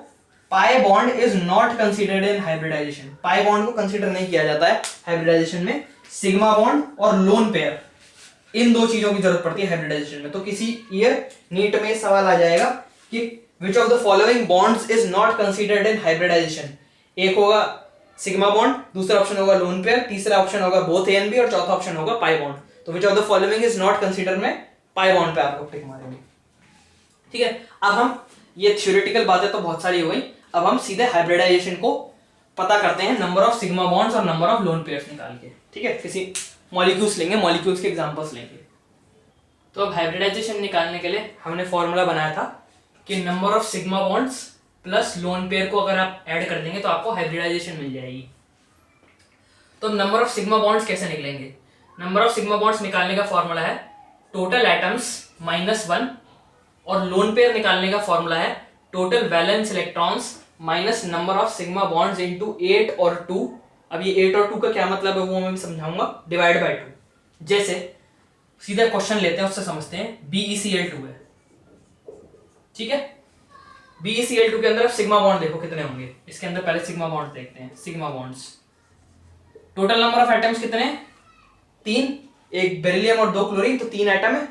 Pi bond is not considered in hybridisation, pi bond को कंसीडर नहीं किया जाता है हाइब्रिडाइजेशन में। सिग्मा बॉन्ड और लोन पेयर, इन दो चीजों की जरूरत पड़ती है हाइब्रिडाइजेशन में। तो किसी ईयर नीट में सवाल आ जाएगा कि which of the following bonds is not considered in hybridisation. एक होगा सिग्मा बॉन्ड, दूसरा ऑप्शन होगा लोन पेयर, तीसरा ऑप्शन होगा बोथ ए एंड बी, और चौथा ऑप्शन होगा पाई बॉन्ड। तो which of the following is not considered में पाई बॉन्ड पे आपको टिक मारेंगे, ठीक है। अब हम, ये थ्योरेटिकल बातें तो बहुत सारी हो गई, अब हम सीधे हाइब्रिडाइजेशन को पता करते हैं, नंबर ऑफ सिग्मा बॉन्ड्स और नंबर ऑफ लोन पेयर्स निकाल के, ठीक है। किसी मॉलिक्यूल्स लेंगे, मॉलिक्यूल्स के एग्जांपल्स लेंगे। तो अब हाइब्रिडाइजेशन निकालने के लिए हमने फॉर्मूला बनाया था कि number of sigma bonds plus lone pair को अगर आप ऐड कर देंगे तो आपको हाइब्रिडाइजेशन मिल जाएगी। तो नंबर ऑफ सिग्मा बॉन्ड्स कैसे निकलेंगे, नंबर ऑफ सिग्मा बॉन्ड्स निकालने का फॉर्मूला है टोटल एटम्स -1, और लोन पेयर निकालने का फॉर्मूला है total valence electrons minus number of sigma bonds into 8 और 2। अब ये 8 और 2 का क्या मतलब है वो मैं समझाऊंगा, डिवाइड बाय 2। जैसे सीधा क्वेश्चन लेते हैं, उससे समझते हैं। BeCl2 है, ठीक है, BeCl2 के अंदर सिग्मा बॉन्ड देखो कितने होंगे, इसके अंदर पहले सिग्मा बॉन्ड देखते हैं। Sigma bonds, total number of atoms कितने हैं, 3, एक बेरिलियम और 2 क्लोरीन, तो 3 एटम है।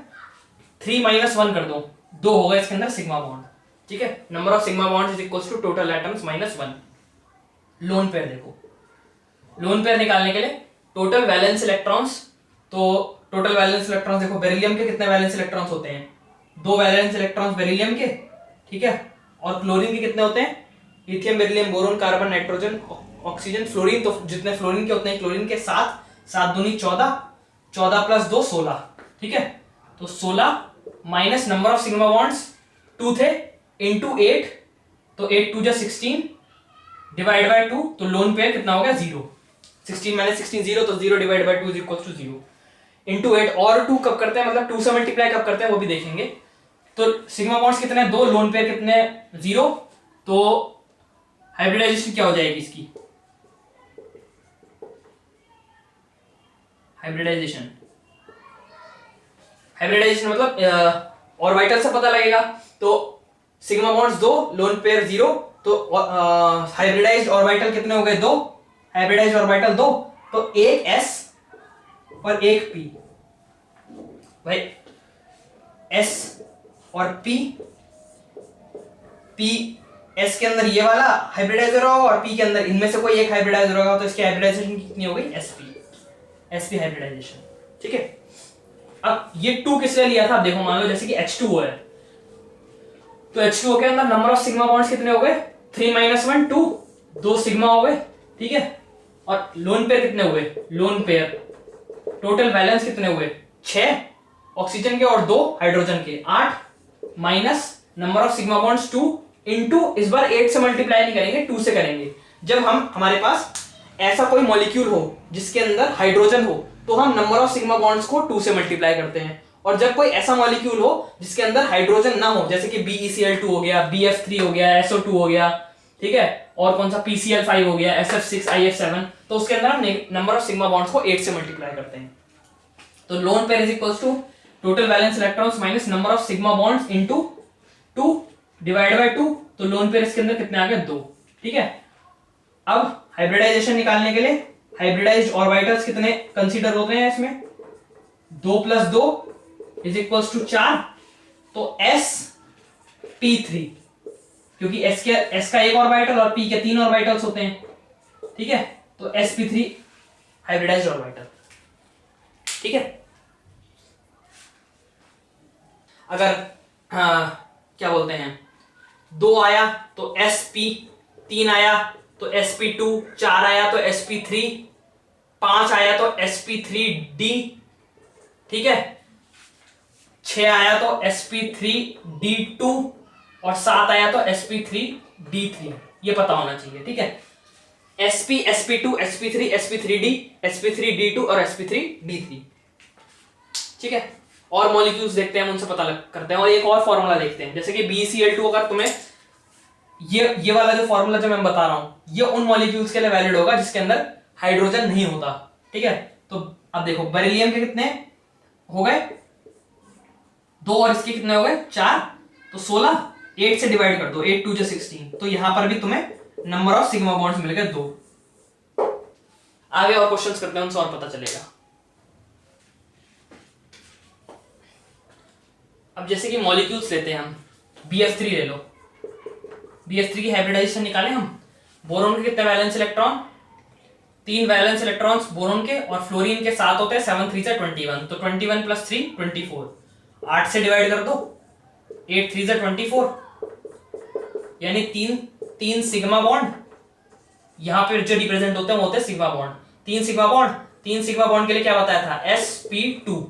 3 - 1 कर दो, 2 होगा इसके अंदर सिग्मा बॉन्ड, ठीक है। Number of sigma bonds is equals to total atoms -1। Lone pair देखो, लोन पेयर निकालने के लिए टोटल वैलेंस इलेक्ट्रॉन्स, तो टोटल वैलेंस इलेक्ट्रॉन्स देखो, बेरिलियम के कितने वैलेंस इलेक्ट्रॉन्स होते हैं, 2 वैलेंस इलेक्ट्रॉन्स बेरिलियम के, ठीक है, और क्लोरीन के कितने होते हैं, lithium, beryllium, boron, carbon, nitrogen, oxygen, fluorine, तो जितने फ्लोरीन के उतने ही क्लोरीन के, 7, 7 दूनी 14, 14 + 2 16, ठीक है। तो 16 minus number of sigma bonds 2 थे इनटू 8, तो 8 2 = 16 डिवाइड बाय 2, तो लोन पेयर कितना हो गया 0। 16 - 16 0, तो 0 divide by 2 is equal to 0 into 8। और 2 कब करते हैं, मतलब 2 से मल्टीप्लाई कब करते हैं वो भी देखेंगे। तो सिग्मा बॉन्ड्स कितने, 2, लोन पेयर कितने 0, तो हाइब्रिडाइजेशन क्या हो जाएगी इसकी, हाइब्रिडाइजेशन, हाइब्रिडाइजेशन मतलब ऑर्बिटल से पता लगेगा। तो सिग्मा बॉन्ड्स 2, लोन पेयर 0, तो हाइब्रिडाइज्ड ऑर्बिटल कितने हो गए, 2, हाइब्रिडाइज्ड ऑर्बिटल 2, तो एक s और एक p, भाई s और p s के अंदर ये वाला हाइब्रिडाइजर होगा और p के अंदर इनमें से कोई एक हाइब्रिडाइजर होगा, तो इसकी हाइब्रिडाइजेशन कितनी हो गई, sp हाइब्रिडाइजेशन। ठीक है, अब ये 2 किस लिए लिया था, आप देखो, मान लो जैसे कि H2O है, तो H2O के अंदर नंबर ऑफ सिग्मा बॉन्ड्स कितने हो गए, 3 - 1 2, 2 सिग्मा हो गए। ठीक है, और लोन पेयर कितने हुए, लोन पेयर टोटल बैलेंस कितने हुए, 6 ऑक्सीजन के और 2 हाइड्रोजन के, 8 minus number of sigma bonds 2 into, इस बार 8 से मल्टीप्लाई नहीं करेंगे, 2 से करेंगे। जब हम हमारे पास ऐसा कोई मॉलिक्यूल हो जिसके अंदर हाइड्रोजन हो, तो हम नंबर ऑफ सिग्मा बॉन्ड्स को 2 से मल्टीप्लाई करते हैं। और जब कोई ऐसा मॉलिक्यूल हो जिसके अंदर हाइड्रोजन ना हो, जैसे कि BeCl2 हो गया, BF3 हो गया, SO2 हो गया, ठीक है, और कौन सा PCl5 हो गया, SF6, IF7, तो उसके अंदर हम नंबर ऑफ सिग्मा बॉन्ड्स को 8 से मल्टीप्लाई करते हैं। तो lone pair is equals to total valence electrons minus number of sigma bonds into 2 divide by 2, तो लोन पेयर इसके अंदर कितने आ गए, 2। ठीक है, अब हाइब्रिडाइजेशन निकालने के लिए हाइब्रिडाइज्ड ऑर्बिटल्स कितने कंसीडर होते हैं इसमें, 2 + 2 इज इक्वल्स टू 4, तो sp3, क्योंकि s का एक ऑर्बिटल और p के 3 ऑर्बिटल्स होते हैं। ठीक है, तो sp3 हाइब्रिडाइज्ड ऑर्बिटल। ठीक है, अगर क्या बोलते हैं, 2 आया तो sp, 3 आया तो sp2, 4 आया तो sp3, 5 आया तो sp3d, ठीक है, 6 आया तो sp3d2 और 7 आया तो sp3d3, ये पता होना चाहिए। ठीक है, sp, sp2, sp3, sp3d, sp3d2 और sp3d3। ठीक है, और मॉलिक्यूल्स देखते हैं, हम उनसे पता करते हैं, और एक और फॉर्मूला देखते हैं, जैसे कि BeCl2, अगर तुम्हें ये वाला जो फॉर्मूला जो मैं बता रहा हूं, ये उन मॉलिक्यूल्स के लिए वैलिड होगा जिसके अंदर हाइड्रोजन नहीं होता। ठीक है, तो अब देखो बेरिलियम के कितने हो गए, 2, और इसके कितने हो गए, 4, तो 16, 8 से डिवाइड कर दो, 8 2 16, तो यहां पर भी तुम्हें नंबर ऑफ सिग्मा बॉन्ड्स मिल गए 2। आगे और क्वेश्चंस करते हैं, उनसे और पता चलेगा। अब जैसे कि मॉलिक्यूल्स लेते हैं हम, BF3 ले लो, BF3 की हाइब्रिडाइजेशन निकालें हम। बोरोन के कितने valence electron, 3 valence electrons boron के, और फ्लोरीन के 7 होते हैं, 7 3 से 21, तो 21 + 3 24, 8 से डिवाइड कर दो, 8 3 से 24, यानी 3 सिग्मा बॉन्ड, यहां पे जो रिप्रेजेंट होते हैं वो होते हैं sigma bond, 3 sigma bond, 3 sigma bond के लिए क्या बताया था, sp2।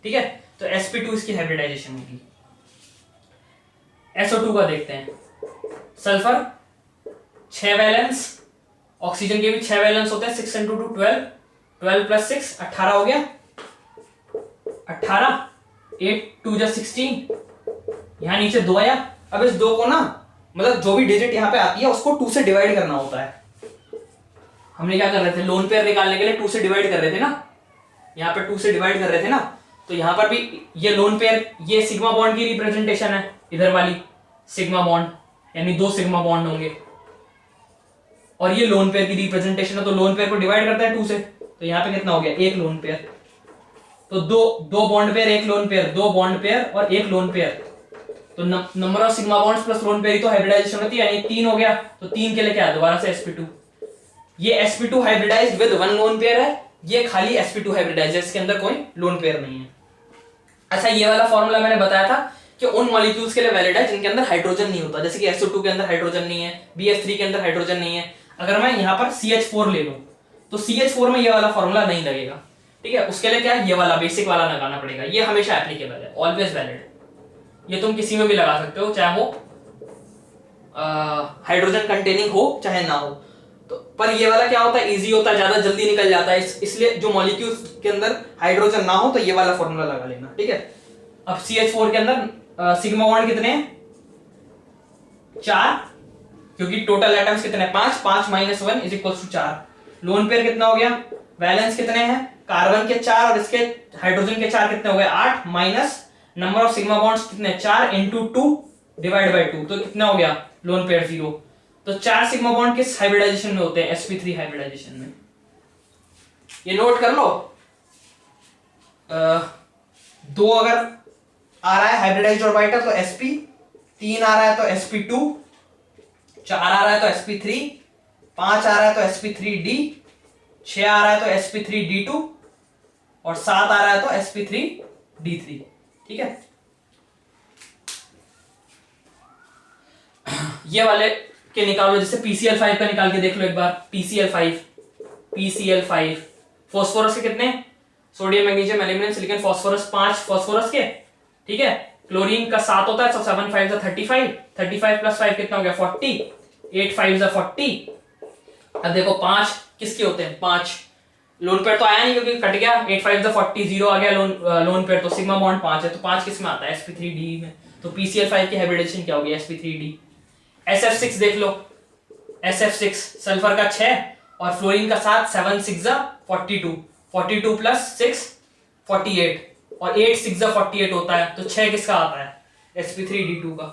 ठीक है, तो sp2 इसकी हाइब्रिडाइजेशन होगी। SO2 का देखते हैं, सल्फर 6 वैलेंस, ऑक्सीजन के भी 6 वैलेंस होते हैं, 6 × 2 12, 12 + 6 18 हो गया, 18, 8 2 16, यहां नीचे 2 आया। अब इस 2 को ना, मतलब जो भी डिजिट यहां पे आती है उसको 2 से डिवाइड करना होता है। हमने क्या कर रहे थे, लोन पेयर निकालने के लिए 2 से डिवाइड कर रहे थे ना, यहाँ पे 2 से डिवाइड कर रहे थे ना, तो यहां पर भी ये लोन पेयर, ये सिग्मा बॉन्ड की रिप्रेजेंटेशन है, इधर वाली सिग्मा बॉन्ड, यानी 2 सिग्मा बॉन्ड होंगे, और ये लोन पेयर की रिप्रेजेंटेशन है, तो लोन पेयर को डिवाइड करता है 2 से, तो यहाँ पे कितना हो गया, 1 लोन पेयर, तो 2 bond pair, 1 lone pair, 2 bond pair और 1 लोन पेयर, तो number of sigma bonds plus lone pair ही तो हाइब्रिडाइजेशन होती है, यानी 3 हो गया, तो 3 के लिए क्या है, दोबारा से sp2, ये sp2 hybridised with 1 lone pair है, ये खाली sp2 हाइब्रिडाइज्ड है, इसके अंदर कोई लोन पेयर नहीं है। अच्छा, ये वाला फॉर्मूला मैंने बताया था कि उन मॉलिक्यूल्स के लिए वैलिड है जिनके अंदर हाइड्रोजन नहीं होता, जैसे कि SO2 के अंदर हाइड्रोजन नहीं है, BF3 के अंदर हाइड्रोजन नहीं है। अगर मैं यहाँ पर CH4 ले लूं, तो CH4 में ये वाला फॉर्मूला नहीं लगेगा। ठीक है, उसके लिए क्या है, ये वाला बेसिक वाला लगाना पड़ेगा, ये हमेशा एप्लीकेबल है, ऑलवेज वैलिड, ये तुम किसी में भी लगा सकते हो, चाहे वो हाइड्रोजन कंटेनिंग हो चाहे ना हो। तो पर ये वाला क्या होता है, इजी होता है, ज्यादा जल्दी निकल जाता है, इसलिए जो मॉलिक्यूल्स के अंदर हाइड्रोजन ना हो तो ये वाला फॉर्मूला लगा लेना। ठीक है, अब CH4 के अंदर सिग्मा बॉन्ड कितने हैं, 4, क्योंकि टोटल एटम्स कितने हैं 5, 5 minus 1 is equal to 4। Lone pair कितना हो गया, वैलेंस कितने हैं कार्बन के 4 और इसके हाइड्रोजन के 4 कितने हो गए 8 minus number of sigma bonds कितने 4 इंटू 2 डिवाइड बाय 2, तो कितना हो गया लोन पेयर 0। तो 4 सिग्मा बॉन्ड किस हाइब्रिडाइजेशन में होते हैं, sp3 हाइब्रिडाइजेशन में। ये नोट कर लो। 2 अगर आ रहा है हाइब्रिडाइज्ड ऑर्बिटल तो sp, 3 आ रहा है तो sp2, 4 आ रहा है तो sp3, 5 आ रहा है तो sp3d, 6 आ रहा है तो sp3d2 और 7 आ रहा है तो sp3d3। ठीक है, ये वाले के निकालो, जैसे PCl5 का निकाल के देख लो एक बार। PCl5 फॉस्फोरस के कितने, sodium magnesium aluminium silicon phosphorus 5 phosphorus के। ठीक है, क्लोरीन का 7 होता है, तो 7 5 35, 35 प्लस 5 कितना हो गया 40, 8 5 40। अब देखो 5 किसके होते हैं, 5 लोन पेयर तो आया नहीं क्योंकि कट गया, 8 5 40 0 आ गया लोन पेयर, तो सिग्मा बॉन्ड 5 है, तो 5 किस में आता है sp3d में। तो PCl5 की हाइब्रिडाइजेशन क्या होगी sp3d। SF6 देख लो, SF6 सल्फर का 6 और फ्लोरीन का 7, 7 6 42, 42 प्लस 6 48 और 8 6 48 होता है, तो 6 किसका आता है sp3d2 का।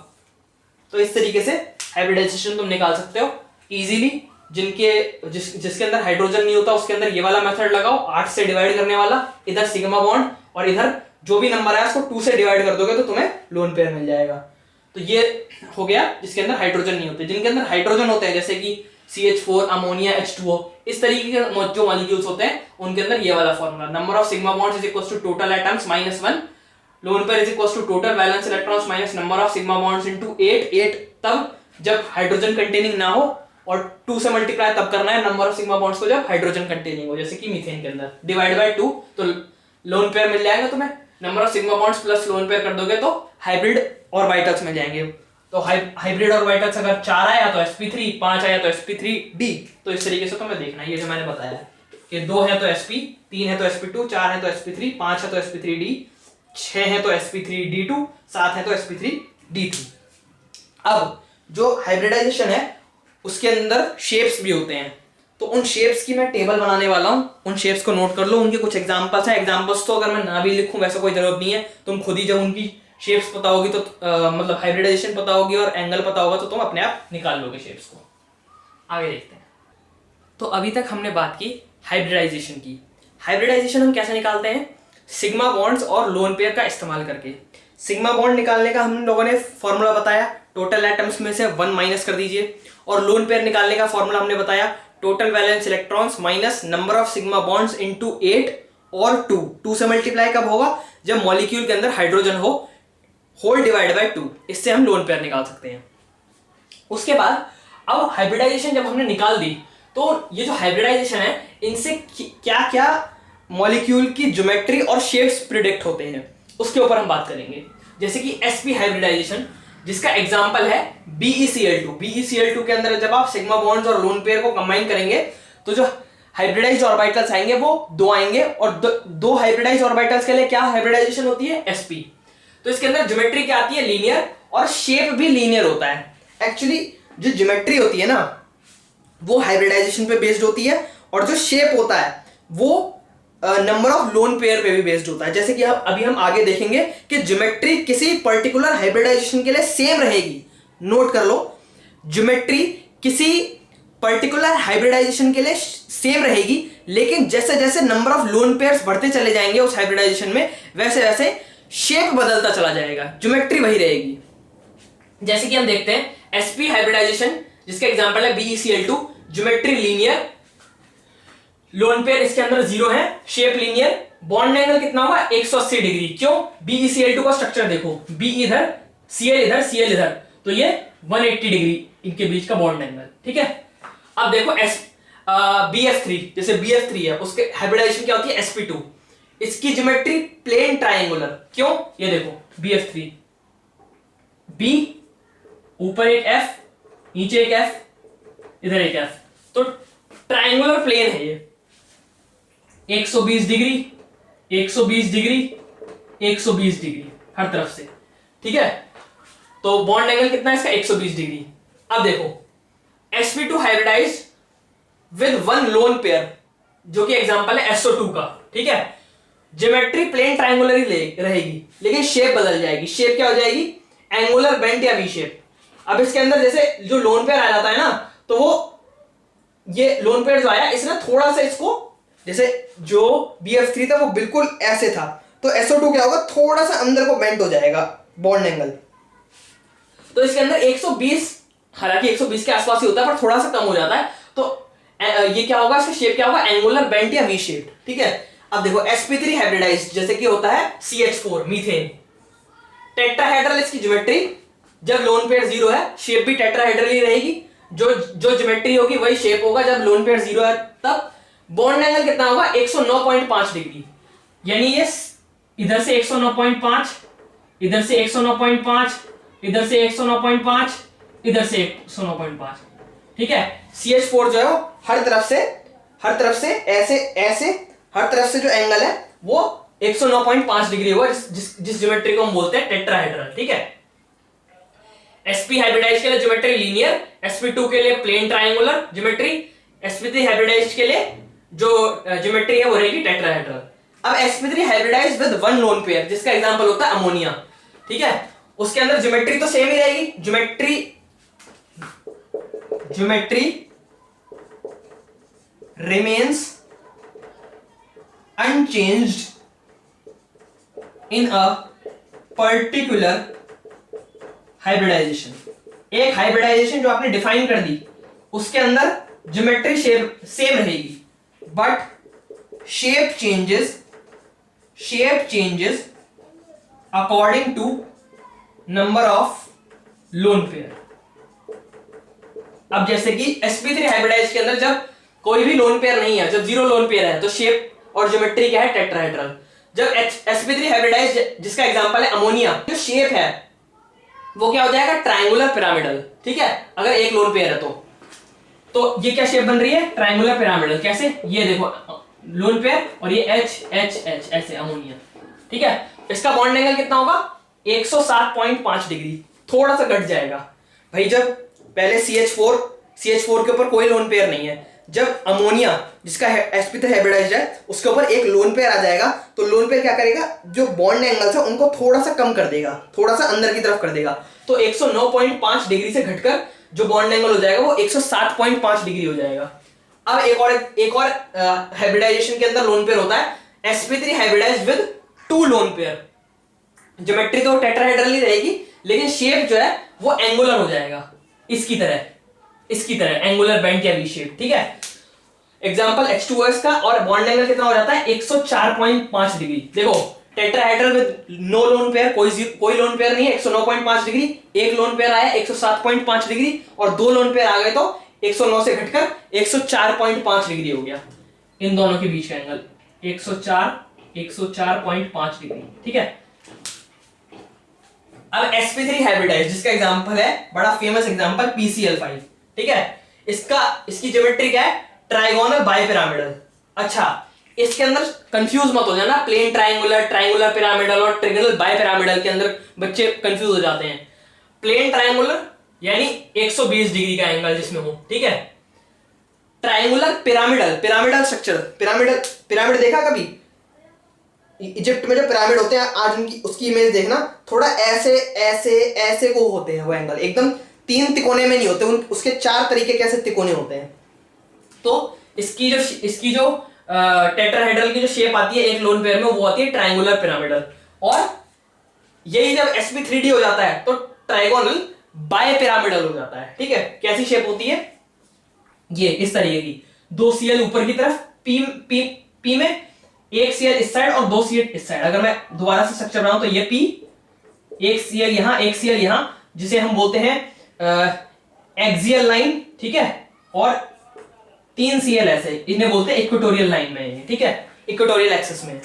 तो इस तरीके से हाइब्रिडाइजेशन तुम निकाल सकते हो इजीली। जिसके अंदर हाइड्रोजन नहीं होता उसके अंदर ये वाला मेथड लगाओ, 8 से डिवाइड करने वाला, इधर सिग्मा बॉन्ड और इधर जो भी नंबर है उसको 2 से डिवाइड कर दोगे तो तुम्हें लोन पेयर मिल जाएगा। तो ये हो गया जिसके अंदर हाइड्रोजन नहीं होते। जिनके अंदर हाइड्रोजन होते हैं जैसे कि CH4 अमोनिया H2O, इस तरीके के जो मॉलिक्यूल्स होते हैं उनके अंदर ये वाला formula, number of sigma bonds is equals to total atoms minus 1, lone pair is equals to total valence electrons minus number of sigma bonds into 8 तब जब हाइड्रोजन कंटेनिंग ना हो, और 2 से मल्टीप्लाई तब करना है नंबर ऑफ सिग्मा बॉन्ड्स को जब हाइड्रोजन कंटेनिंग हो, जैसे कि मीथेन के अंदर, डिवाइड बाय 2 तो लोन पेयर मिल जाएगा तुम्हें। Number of sigma bonds plus lone pair कर दोगे तो हाइब्रिड ऑर्बिटल्स मिल जाएंगे। तो हाइब्रिड ऑर्बिटल्स अगर 4 आया तो sp3, 5 आया तो sp3d। तो इस तरीके से तुम्हें देखना है, ये जो मैंने बताया है कि 2 है तो sp, 3 है तो sp2, 4 है तो sp3, 5 है तो sp3d, 6 है तो sp3d2, 7 है तो sp3d3। अब जो हाइब्रिडाइजेशन है उसके अंदर शेप्स भी होते हैं, तो उन शेप्स की मैं टेबल बनाने वाला हूं, उन शेप्स को नोट कर लो। उनके कुछ एग्जांपल्स हैं, एग्जांपल्स तो अगर मैं ना भी लिखूं वैसा कोई जरूरत नहीं है, तुम खुद ही जब उनकी शेप्स पता होगी तो मतलब हाइब्रिडाइजेशन पता होगी और एंगल पता होगा तो तुम अपने आप निकाल लोगे शेप्स को। आगे देखते हैं। तो अभी तक हमने बात की हाइब्रिडाइजेशन की। हाइब्रिडाइजेशन हम कैसे निकालते हैं, सिग्मा बॉन्ड्स और लोन पेयर का इस्तेमाल करके। सिग्मा बॉन्ड निकालने का हम लोगों ने फॉर्मूला बताया, टोटल एटम्स में से 1 माइनस कर दीजिए, और लोन पेयर निकालने का फॉर्मूला हमने बताया total valence electrons minus number of sigma bonds into 8 और 2 से मल्टीप्लाई कब होगा, जब मॉलिक्यूल के अंदर हाइड्रोजन हो, होल डिवाइड बाय 2, इससे हम लोन पेयर निकाल सकते हैं। उसके बाद अब हाइब्रिडाइजेशन जब हमने निकाल दी, तो ये जो हाइब्रिडाइजेशन है इनसे क्या क्या मॉलिक्यूल की ज्योमेट्री और शेप्स प्रिडिक्ट होते हैं उसके ऊपर हम बात करेंगे। जैसे कि sp हाइब्रिडाइजेशन, जिसका एग्जांपल है BeCl2। BeCl2 के अंदर जब आप सिग्मा बॉन्ड्स और लोन पेयर को कंबाइन करेंगे तो जो हाइब्रिडाइज्ड ऑर्बिटल्स आएंगे वो 2 आएंगे, और 2 हाइब्रिडाइज्ड ऑर्बिटल्स के लिए क्या हाइब्रिडाइजेशन होती है sp। तो इसके अंदर ज्योमेट्री क्या आती है लीनियर, और शेप भी लीनियर होता है। एक्चुअली जो ज्योमेट्री होती है ना वो हाइब्रिडाइजेशन पे बेस्ड होती है, और जो शेप होता है वो नंबर ऑफ लोन पेयर पे भी बेस्ड होता है। जैसे कि अभी हम आगे देखेंगे कि ज्योमेट्री किसी पर्टिकुलर हाइब्रिडाइजेशन के लिए सेम रहेगी। नोट कर लो, ज्योमेट्री किसी पर्टिकुलर हाइब्रिडाइजेशन के लिए सेम रहेगी, लेकिन जैसे जैसे नंबर ऑफ लोन पेयर्स बढ़ते चले जाएंगे उस हाइब्रिडाइजेशन में, वैसे वैसे शेप बदलता चला जाएगा, ज्योमेट्री वही रहेगी। जैसे कि हम देखते हैं sp हाइब्रिडाइजेशन, जिसका एग्जांपल है BeCl2, geometry linear, lone pair इसके अंदर 0 है, शेप लीनियर, बॉन्ड एंगल कितना होगा 180 डिग्री। क्यों, BeCl2 का स्ट्रक्चर देखो, B इधर, Cl इधर, Cl इधर, तो ये 180 डिग्री इनके बीच का बॉन्ड एंगल। ठीक है, अब देखो BF3, जैसे BF3 है उसके हाइब्रिडाइजेशन क्या होती है sp2, इसकी ज्योमेट्री प्लेन ट्रायंगुलर। क्यों, ये देखो BF3, B ऊपर एक F, नीचे एक F, इधर एक F, तो ट्रायंगुलर प्लेन है ये, 120 डिग्री, 120 डिग्री, 120 डिग्री हर तरफ से। ठीक है, तो बॉन्ड एंगल कितना है इसका 120 डिग्री। अब देखो sp2 hybridise with one lone pair, जो कि एग्जांपल है SO2 का, ठीक है। ज्योमेट्री प्लेन ट्रायंगुलर ही रहेगी, लेकिन शेप बदल जाएगी। शेप क्या हो जाएगी? एंगुलर बेंट या वी शेप। अब इसके अंदर जैसे जो लोन पेयर आ जाता है ना, तो वो ये लोन पेयर जो आया इसने थोड़ा सा इसको, जैसे जो BF3 था वो बिल्कुल ऐसे था, तो SO2 क्या होगा, थोड़ा सा अंदर को बेंट हो जाएगा बॉन्ड एंगल। तो इसके अंदर 120, हालांकि 120 के आसपास ही होता है पर थोड़ा सा कम हो जाता है। तो ये क्या होगा, इसका शेप क्या होगा, एंगुलर बेंट या वी शेप, ठीक है। अब देखो sp3 हाइब्रिडाइज्ड जैसे कि होता है CH4 मीथेन, टेट्राहेड्रल इसकी ज्योमेट्री, जब लोन पेयर 0 है शेप भी टेट्राहेड्रल ही रहेगी, जो ज्योमेट्री होगी वही शेप होगा जब लोन पेयर 0 है। तब बॉन्ड एंगल कितना होगा, 109.5 डिग्री, यानी ये इधर से 109.5, इधर से 109.5, इधर से 109.5, इधर से 109.5, ठीक है। CH4 जो है वो हर तरफ से ऐसे ऐसे हर तरफ से जो एंगल है वो 109.5 डिग्री होगा, जिस ज्योमेट्री को हम बोलते हैं टेट्राहेड्रल, ठीक है। sp हाइब्रिडाइज्ड के लिए ज्योमेट्री लीनियर, sp2 के लिए plane triangular geometry, sp3 hybridised के लिए जो ज्योमेट्री है वो रहेगी टेट्राहेड्रल। अब sp3 hybridised with one lone pair, जिसका एग्जांपल होता है अमोनिया, ठीक है। उसके अंदर ज्योमेट्री तो सेम ही रहेगी, geometry remains unchanged in a particular hybridization। एक हाइब्रिडाइजेशन जो आपने डिफाइन कर दी उसके अंदर ज्योमेट्री शेप सेम रहेगी, but shape changes according to number of lone pair. अब जैसे कि sp3 हाइब्रिडाइज के अंदर जब कोई भी लोन पेयर नहीं है, जब 0 लोन पेयर है, तो शेप और ज्योमेट्री क्या है, टेट्राहेड्रल। जब sp3 हाइब्रिडाइज जिसका एग्जांपल है अमोनिया, जो शेप है वो क्या हो जाएगा, ट्रायंगुलर पिरामिडल, ठीक है। अगर एक लोन पेयर है तो ये क्या शेप बन रही है, ट्रायंगुलर पिरामिडल। कैसे, ये देखो लोन पेयर और ये H ऐसे अमोनिया, ठीक है। इसका बॉन्ड एंगल कितना होगा, 107.5 डिग्री, थोड़ा सा घट जाएगा भाई। जब पहले CH4 के ऊपर कोई लोन पेयर नहीं है, जब अमोनिया जिसका sp3 हाइब्रिडाइज्ड है उसके ऊपर एक लोन पेयर आ जाएगा, तो लोन पेयर क्या करेगा, जो बॉन्ड एंगल्स है उनको थोड़ा सा कम कर देगा, थोड़ा सा अंदर की तरफ कर देगा। तो 109.5 डिग्री से घटकर जो बॉन्ड एंगल हो जाएगा वो 107.5 डिग्री हो जाएगा। अब एक और हाइब्रिडाइजेशन के अंदर लोन पेयर होता है sp3 hybridised with two lone pair. Geometry तो टेट्राहेड्रल ही रहेगी, लेकिन शेप जो है वो एंगुलर हो जाएगा, इसकी तरह एंगुलर बेंट या वी शेप, ठीक है। एग्जांपल H2S का, और बॉन्ड एंगल कितना हो जाता है, 104.5 डिग्री। देखो tetrahedral with no lone pair, कोई लोन पेयर नहीं है, 109.5 डिग्री, एक लोन पेयर आया 107.5 डिग्री, और दो लोन पेयर आ गए तो 109 से घटकर 104.5 डिग्री हो गया। इन दोनों के बीच का एंगल 104.5 डिग्री, ठीक है। अब sp3 हाइब्रिडाइज्ड जिसका एग्जांपल है, बड़ा फेमस एग्जांपल PCl5, ठीक है। इसकी ज्योमेट्री क्या है, ट्राइगोनल बाइपिरामिडल। अच्छा, इसके अंदर कंफ्यूज मत हो जाना, प्लेन ट्रायंगुलर पिरामिडल और ट्रायंगुलर बाइपिरामिडल के अंदर बच्चे कंफ्यूज हो जाते हैं। प्लेन ट्रायंगुलर यानी 120 डिग्री का एंगल जिसमें हो, ठीक है। ट्रायंगुलर पिरामिडल स्ट्रक्चर, पिरामिड देखा कभी, इजिप्ट में जो पिरामिड होते हैं आज उनकी उसकी इमेज देखना, थोड़ा ऐसे को होते हैं वो एंगल, एकदम 3 तिकोने में नहीं होते, उसके 4 तरीके कैसे तिकोने होते हैं। तो इसकी जो टेट्राहेड्रल की जो शेप आती है एक लोन पेयर में, वो आती है ट्रायंगुलर पिरामिडल। और यही जब sp3d हो जाता है तो ट्राइगोनल बाइपिरामिडल हो जाता है, ठीक है। कैसी शेप होती है, ये इस तरीके की, 2 Cl ऊपर की तरफ, P में 1 Cl इस साइड और 2 Cl इस साइड। अगर मैं दोबारा से स्ट्रक्चर बनाऊं तो ये P, 1 Cl यहां, 1 Cl यहां, जिसे हम बोलते हैं एक्सियल लाइन, ठीक है। और 3 Cl ऐसे, इन्हें बोलते हैं इक्वेटोरियल लाइन में, ठीक है, इक्वेटोरियल एक्सिस में,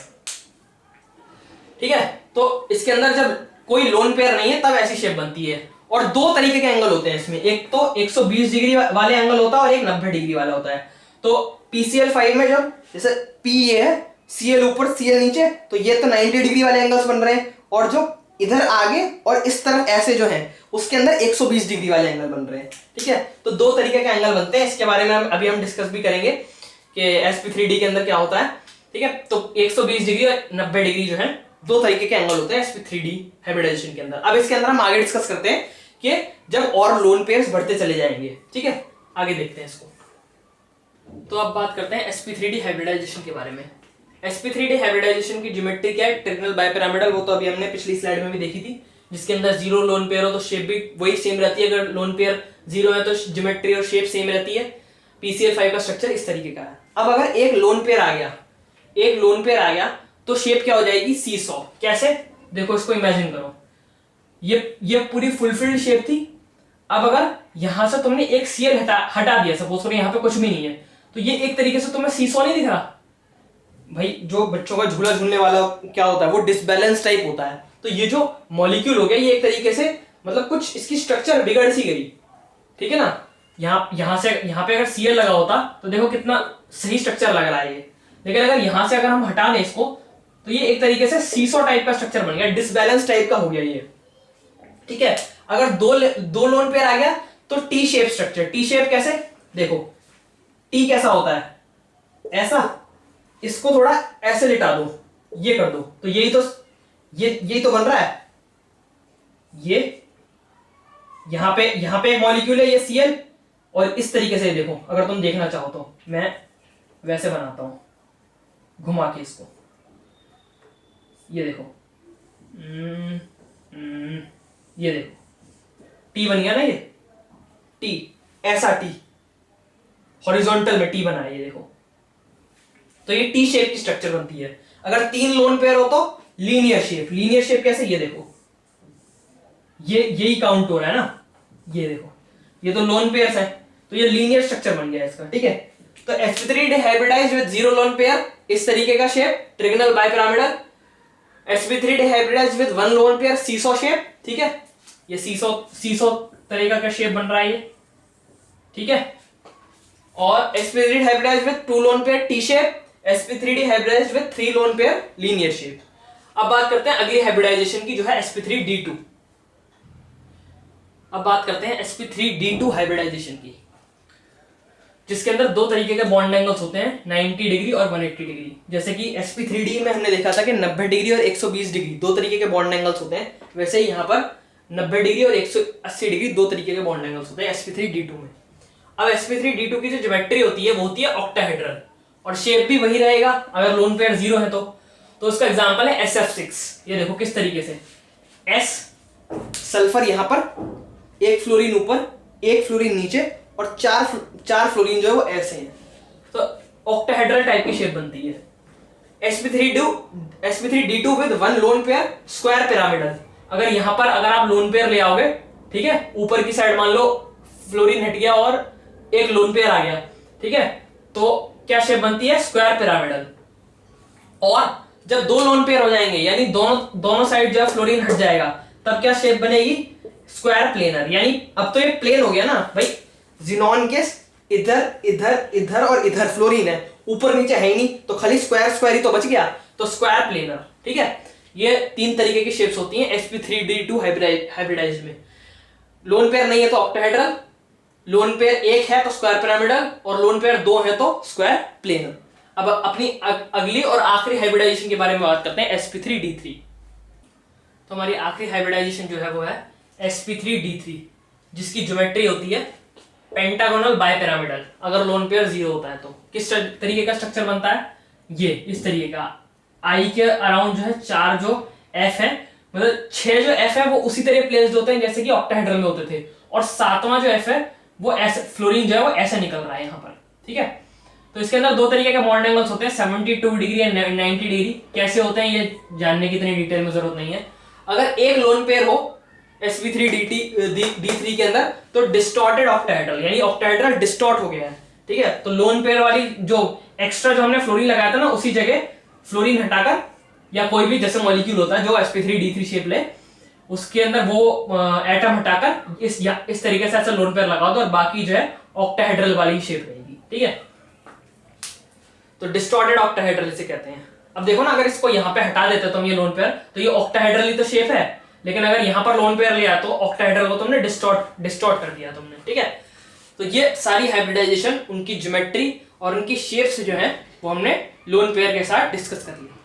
ठीक है। तो इसके अंदर जब कोई लोन पेयर नहीं है तब ऐसी शेप बनती है। और 2 तरीके के एंगल होते हैं इसमें, एक तो 120 डिग्री वाले एंगल होता है और एक 90 डिग्री वाला होता है। तो PCl5 में जब जैसे P ये है, Cl ऊपर Cl नीचे, तो ये तो 90 डिग्री वाले एंगल्स बन रहे हैं, और जो इधर आगे और इस तरफ ऐसे जो है उसके अंदर 120 डिग्री वाले एंगल बन रहे हैं। ठीक है, तो दो तरीके के एंगल बनते हैं, इसके बारे में अभी हम डिस्कस भी करेंगे कि sp3d के अंदर क्या होता है। ठीक है, तो 120 डिग्री और 90 डिग्री जो है दो तरीके के एंगल होते हैं sp3d हाइब्रिडाइजेशन के अंदर। अब इसके अंदर हम आगे डिस्कस करते हैं कि जब और लोन पेयर्स बढ़ते चले जाएंगे। ठीक है, आगे देखते हैं इसको। तो अब बात करते हैं sp3d हाइब्रिडाइजेशन के बारे में। sp3d हाइब्रिडाइजेशन की ज्योमेट्री क्या है, ट्रिगोनल बाइपिरामिडल, वो तो अभी हमने पिछली स्लाइड में भी देखी थी, जिसके अंदर जीरो लोन पेयर हो तो शेप भी वही सेम रहती है, अगर लोन पेयर जीरो है तो ज्योमेट्री और शेप सेम रहती है। PCl5 का स्ट्रक्चर इस तरीके का है। अब अगर एक लोन पेयर आ गया तो शेप क्या हो जाएगी, सीसॉ। कैसे, देखो इसको इमेजिन करो, ये पूरी फुलफिल्ड शेप थी। अब अगर यहां से तुमने एक सीएल हटा दिया, सपोज करो यहाँ पे कुछ भी नहीं है, तो ये एक तरीके से तुम्हें सीसॉ नहीं दिख रहा भाई। जो बच्चों का झूला झूलने वाला क्या होता है, वो डिसबैलेंस टाइप होता है। तो ये जो मॉलिक्यूल हो गया, ये एक तरीके से मतलब कुछ इसकी स्ट्रक्चर बिगड़ सी गई। ठीक है ना, यहाँ पे अगर सीएल लगा होता तो देखो कितना सही स्ट्रक्चर लग रहा है ये, लेकिन अगर हम हटा दें इसको तो ये एक तरीके से सीसॉ टाइप का स्ट्रक्चर बन गया, डिसबैलेंस टाइप का हो गया ये। ठीक है, अगर दो लोन पेयर आ गया तो T shape structure. T shape कैसे, देखो टी कैसा होता है, ऐसा, इसको थोड़ा ऐसे लिटा दो, ये कर दो, तो यही तो बन रहा है। ये यहां पे एक मॉलिक्यूल है, ये Cl, और इस तरीके से देखो, अगर तुम देखना चाहो तो मैं वैसे बनाता हूं घुमा के इसको, ये देखो, ये देखो टी बन गया ना, ये टी, ऐसा टी हॉरिजॉन्टल में टी बना है, ये देखो। तो ये टी शेप की स्ट्रक्चर बनती है। अगर तीन लोन पेयर हो तो लीनियर शेप कैसे, ये देखो, यही काउंट हो रहा है ना, ये देखो, ये तो लोन पेयर्स है, तो ये लीनियर स्ट्रक्चर बन गया इसका। ठीक है, तो sp3d hybridised with zero lone pair, इस तरीके का shape, trigonal bipyramidal. sp3d hybridised with one lone pair, seesaw shape. ठीक है, ये सीसॉ तरीका का शेप बन रहा है ये। ठीक है, और sp3d hybridised with two lone pair, T shape. sp3d hybridised with three lone pair, linear shape. अब बात करते हैं अगली हाइब्रिडाइजेशन की, जो है sp3d2। अब बात करते हैं sp3d2 हाइब्रिडाइजेशन की, जिसके अंदर दो तरीके के बॉन्ड एंगल्स होते हैं, 90 डिग्री और 180 डिग्री। जैसे कि sp3d में हमने देखा था कि 90 डिग्री और 120 डिग्री दो तरीके के बॉन्ड एंगल्स होते हैं, वैसे ही यहाँ पर 90 डिग्री और 180 डिग्री दो तरीके के बॉन्ड एंगल्स होते हैं sp3d2 में। अब sp3d2 की जो ज्योमेट्री होती है वो होती है ऑक्टाहेड्रल, और शेप भी वही रहेगा अगर लोन पेयर जीरो है तो उसका एग्जांपल है SF6। ये देखो किस तरीके से, S सल्फर यहाँ पर, एक फ्लोरीन ऊपर, एक फ्लोरीन नीचे, और चार फ्लोरीन जो है वो ऐसे हैं, तो ऑक्टाहेड्रल टाइप की शेप बनती है। sp3d2 with one lone pair, square pyramidal. अगर यहाँ पर आप लोन पेयर ले आओगे, ठीक है, ऊपर की साइड मान लो फ्लोरीन हट गया और एक लोन पेयर आ गया, ठीक है, तो क्या शेप बनती है, स्क्वायर पिरामिडल। और जब दो लोन पेयर हो जाएंगे, यानी दोनों साइड जो है फ्लोरीन हट जाएगा, तब क्या शेप बनेगी, स्क्वायर प्लेनर। यानी अब तो ये प्लेन हो गया ना भाई, जिनॉन के इधर और इधर फ्लोरीन है, ऊपर नीचे है ही नहीं, तो खाली स्क्वायर ही तो बच गया, तो स्क्वायर प्लेनर। ठीक है, ये तीन तरीके की शेप्स होती हैं sp3d2 हाइब्रिडाइज्ड में। लोन पेयर नहीं है तो ऑक्टाहेड्रल, लोन पेयर एक है तो स्क्वायर पिरामिडल, और लोन पेयर दो है तो स्क्वायर प्लेनर। अब अपनी अगली और आखिरी हाइब्रिडाइजेशन के बारे में बात करते हैं, sp3d3। तो हमारी आखिरी हाइब्रिडाइजेशन जो है वो है sp3d3, जिसकी ज्योमेट्री होती है पेंटागोनल बाइपिरामिडल। अगर लोन पेयर जीरो होता है तो किस तरीके का स्ट्रक्चर बनता है, ये इस तरीके का। आई के अराउंड जो है चार जो एफ है, मतलब 6 जो एफ है वो उसी तरह प्लेस्ड होते हैं जैसे कि ऑक्टाहेड्रल में होते थे, और 7वां जो एफ है वो ऐसे फ्लोरीन जो है वो ऐसे निकल रहा है यहाँ पर। ठीक है, तो इसके अंदर दो तरीके के बॉन्ड एंगल्स होते हैं, 72 डिग्री एंड 90 डिग्री। कैसे होते हैं ये जानने की इतनी डिटेल में जरूरत नहीं है। अगर एक लोन पेयर हो sp3d3 के अंदर तो डिस्टॉर्टेड ऑक्टाहेड्रल, यानी ऑक्टाहेड्रल डिस्टॉर्ट हो गया है। ठीक है, तो लोन पेयर वाली जो एक्स्ट्रा जो हमने फ्लोरीन लगाया था ना, उसी जगह फ्लोरीन हटाकर, या कोई भी जैसे मॉलिक्यूल होता है जो sp3d3 शेप ले, उसके अंदर वो एटम हटाकर इस तरीके से ऐसा लोन पेयर लगा दो, और बाकी जो है ऑक्टाहेड्रल वाली शेप रहेगी। ठीक है, तो डिस्टॉर्टेड ऑक्टाहेड्रल इसे कहते हैं। अब देखो ना, अगर इसको यहाँ पे हटा देते तो हम ये लोन पेयर, तो ये ऑक्टाहेड्रल ही तो शेप है, लेकिन अगर यहाँ पर लोन पेयर लिया तो ऑक्टाहेड्रल को तुमने डिस्टॉर्ट कर दिया तुमने, ठीक है। तो ये सारी हाइब्रिडाइजेशन, उनकी ज्योमेट्री और उनकी शेप्स जो है वो हमने लोन पेयर के साथ डिस्कस कर लिया।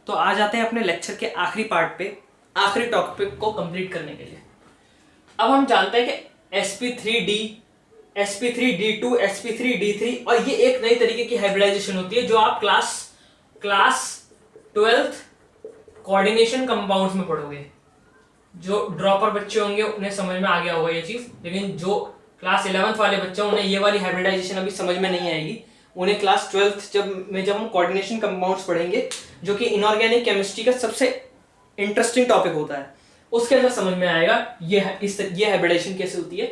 तो आ जाते हैं अपने लेक्चर के आखिरी पार्ट पे, आखिरी टॉपिक को कंप्लीट करने के लिए। अब हम जानते हैं कि sp3d, sp3d2, sp3d3 और ये एक नई तरीके की हाइब्रिडाइजेशन होती है जो आप क्लास 12th कोऑर्डिनेशन कंपाउंड्स में पढ़ोगे। जो ड्रॉपर बच्चे होंगे उन्हें समझ में आ गया होगा ये चीज, लेकिन जो क्लास 11th वाले बच्चे उन्हें ये वाली हाइब्रिडाइजेशन अभी समझ में नहीं आएगी। उन्हें क्लास 12th जब हम कोऑर्डिनेशन कंपाउंड्स पढ़ेंगे, जो कि इनऑर्गेनिक केमिस्ट्री का सबसे इंटरेस्टिंग टॉपिक होता है, उसके अंदर समझ में आएगा ये हाइब्रिडाइजेशन कैसे होती है।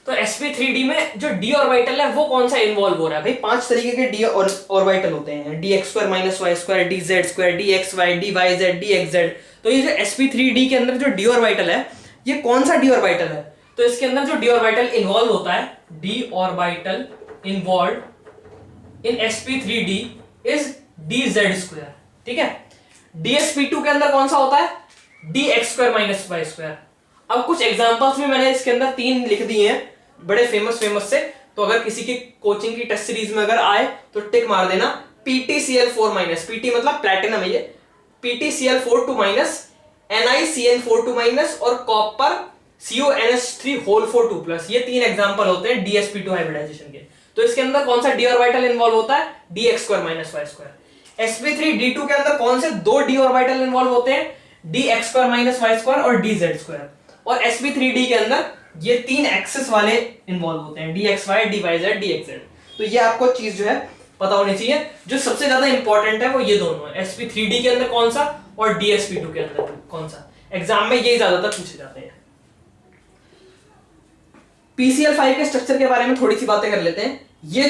तो sp3d में जो d ऑर्बिटल है वो कौन सा इन्वॉल्व हो रहा है भाई? 5 तरीके के d ऑर्बिटल होते हैं, dx2 - y2, dz2, dxy, dyz, dxz। तो ये जो sp3d के अंदर जो d ऑर्बिटल है, ये कौन सा d ऑर्बिटल है? तो इसके अंदर जो d ऑर्बिटल इन्वॉल्व होता है, d orbital involve in sp3d is dz2, ठीक है। dsp2 के अंदर कौन सा होता है? dx2 - y2। अब कुछ एग्जांपल्स भी मैंने इसके अंदर 3 लिख दिए हैं बड़े फेमस से, तो अगर किसी की कोचिंग की टेस्ट सीरीज में अगर आए तो टिक मार देना। PtCl4-, PT मतलब प्लैटिनम है ये, PtCl4 NiCN4 और कॉपर CuNH3 ये 3 एग्जांपल होते हैं dsp2 हाइब्रिडाइजेशन के। तो इसके अंदर कौन सा d ऑर्बिटल इन्वॉल्व होता है? dx2 - y2। sp3d2 के अंदर कौन से 2 d ऑर्बिटल इन्वॉल्व होते हैं? dx2 - y2 और dz2। और sp3d के अंदर ये 3 एक्सिस वाले इन्वॉल्व होते हैं, dxy, dyz, dxz। तो ये आपको चीज जो है पता होनी चाहिए। जो सबसे ज्यादा इंपॉर्टेंट है वो ये दोनों है, sp3d के अंदर कौन सा और dsp2 के अंदर कौन सा। एग्जाम में यही ज्यादातर पूछे जाते हैं। PCl5 के स्ट्रक्चर के बारे में थोड़ी सी बातें कर लेते हैं। ये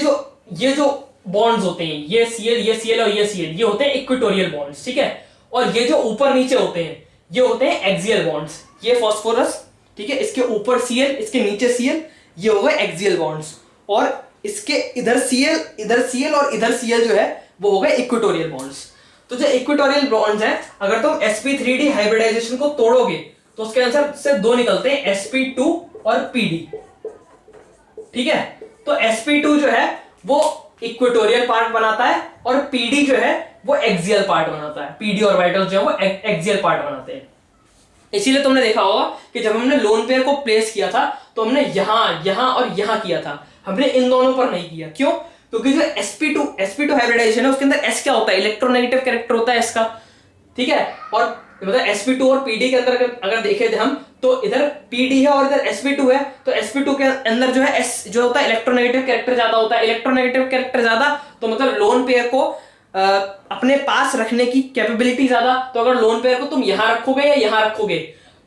जो बॉन्ड्स होते हैं, ये Cl और ये Cl, ये होते हैं इक्वेटोरियल बॉन्ड्स, ठीक है। और ये जो ऊपर नीचे होते हैं ये होते हैं एक्सियल बॉन्ड्स। ये फास्फोरस, ठीक है, इसके ऊपर Cl, इसके नीचे Cl, ये हो गए एक्सियल बॉन्ड्स। और इसके इधर Cl और इधर Cl जो है वो हो गए इक्वेटोरियल बॉन्ड्स। तो जो इक्वेटोरियल बॉन्ड्स हैं, अगर तुम sp3d हाइब्रिडाइजेशन को तोड़ोगे तो उसके आंसर से 2 निकलते हैं, sp2 और pd, ठीक है। तो sp2 जो है वो इक्वेटोरियल पार्ट बनाता है और pd जो है वो एक्सियल पार्ट बनाता है। pd ऑर्बिटल जो है वो एक्सियल पार्ट बनाते हैं। इसीलिए तुमने देखा होगा कि जब हमने लोन पेयर को प्लेस किया था तो हमने यहां और यहां किया था, हमने इन दोनों पर नहीं किया। क्यों? क्योंकि जो sp2 हाइब्रिडाइजेशन है उसके अंदर s क्या होता है? इलेक्ट्रोनेगेटिव कैरेक्टर होता है इसका, ठीक है। और मतलब sp2 और pd के अंदर अगर देखे थे हम तो इधर pd है और इधर sp2 है, तो sp2 के अंदर जो है s जो होता है इलेक्ट्रोनेगेटिव कैरेक्टर ज्यादा होता है। इलेक्ट्रोनेगेटिव कैरेक्टर ज्यादा तो मतलब लोन पेयर को अपने पास रखने की कैपेबिलिटी ज्यादा। तो अगर लोन पेयर को तुम यहां रखोगे या यहां रखोगे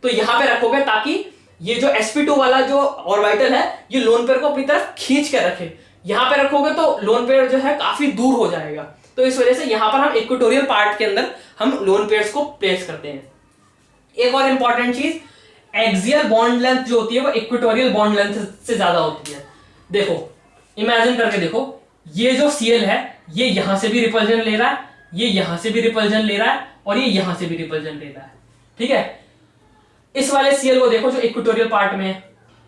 तो यहां पे रखोगे ताकि ये जो sp2 वाला जो ऑर्बिटल है ये लोन पेयर को अपनी तरफ खींच के रखे। यहां पे रखोगे तो लोन पेयर जो है काफी दूर हो जाएगा। तो इस वजह से यहां पर हम इक्वेटोरियल पार्ट के अंदर हम लोन पेयर्स को प्लेस करते हैं। एक और इंपॉर्टेंट चीज, एक्सियल बॉन्ड लेंथ जो होती है वो इक्वेटोरियल बॉन्ड लेंथ से ज्यादा होती है। देखो, इमेजिन करके देखो, ये जो Cl है ये यहां से भी रिपल्जन ले रहा है, ये यहां से भी रिपल्जन ले रहा है और ये यहां से भी रिपल्जन ले रहा है, ठीक है। इस वाले Cl को देखो जो इक्वेटोरियल पार्ट में है,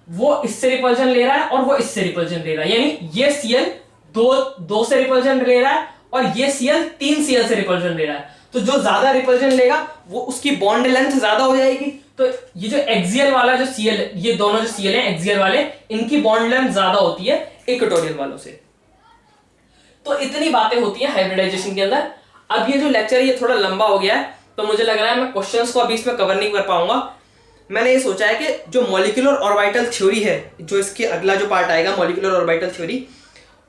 वो इससे रिपल्जन ले रहा है और वो इससे रिपल्जन ले रहा है। यानी ये Cl दो से रिपल्जन ले रहा है और ये Cl 3 Cl से रिपल्जन ले रहा है। तो जो ज्यादा रिपल्जन लेगा वो उसकी बॉन्ड लेंथ ज्यादा हो जाएगी। तो ये जो एक्सियल वाला जो Cl, ये दोनों जो Cl हैं एक्सियल वाले, इनकी बॉन्ड लेंथ ज्यादा होती है इक्वेटोरियल वालों से। तो इतनी बातें होती हैं हाइब्रिडाइजेशन के अंदर। अब ये जो लेक्चर है ये थोड़ा लंबा हो गया है, तो मुझे लग रहा है मैं क्वेश्चंस को अभी इसमें कवर नहीं कर पाऊंगा। मैंने ये सोचा है कि जो मॉलिक्यूलर ऑर्बिटल थ्योरी है, जो इसके अगला जो पार्ट आएगा मॉलिक्यूलर ऑर्बिटल थ्योरी,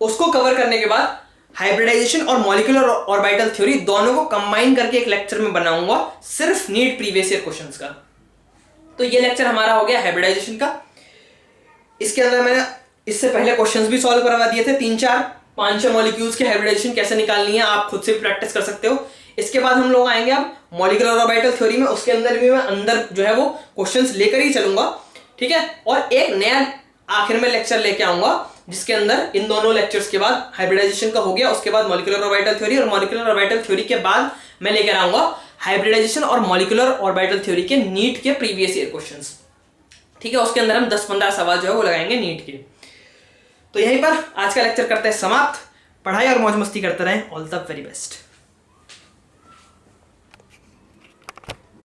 उसको कवर करने के बाद हाइब्रिडाइजेशन और मॉलिक्यूलर ऑर्बिटल थ्योरी दोनों को कंबाइन करके एक लेक्चर में बनाऊंगा सिर्फ नीट प्रीवियस ईयर क्वेश्चंस का। तो ये लेक्चर हमारा हो गया हाइब्रिडाइजेशन का। इसके अंदर मैंने इससे पहले क्वेश्चंस भी सॉल्व करवा दिए थे, 3-4-5-6 मॉलिक्यूल्स की हाइब्रिडाइजेशन कैसे निकालनी है आप खुद से भी प्रैक्टिस कर सकते हो। इसके बाद हम लोग आएंगे अब मॉलिक्यूलर ऑर्बिटल थ्योरी में, उसके अंदर भी मैं अंदर जो है वो क्वेश्चंस लेकर ही चलूंगा, ठीक है। और एक नया आखिर में लेक्चर लेके आऊंगा जिसके अंदर इन दोनों लेक्चर्स के बाद हाइब्रिडाइजेशन का हो गया, उसके बाद मॉलिक्यूलर ऑर्बिटल थ्योरी, और मॉलिक्यूलर ऑर्बिटल थ्योरी के बाद मैं लेकर आऊंगा हाइब्रिडाइजेशन और मॉलिक्यूलर ऑर्बिटल थ्योरी के नीट के प्रीवियस ईयर क्वेश्चंस। ठीक है, उसके अंदर हम 10-15 सवाल जो है वो लगाएंगे नीट के। तो यहीं पर आज का लेक्चर करते हैं समाप्त। पढ़ाई और मौज मस्ती करते रहें। All the very best.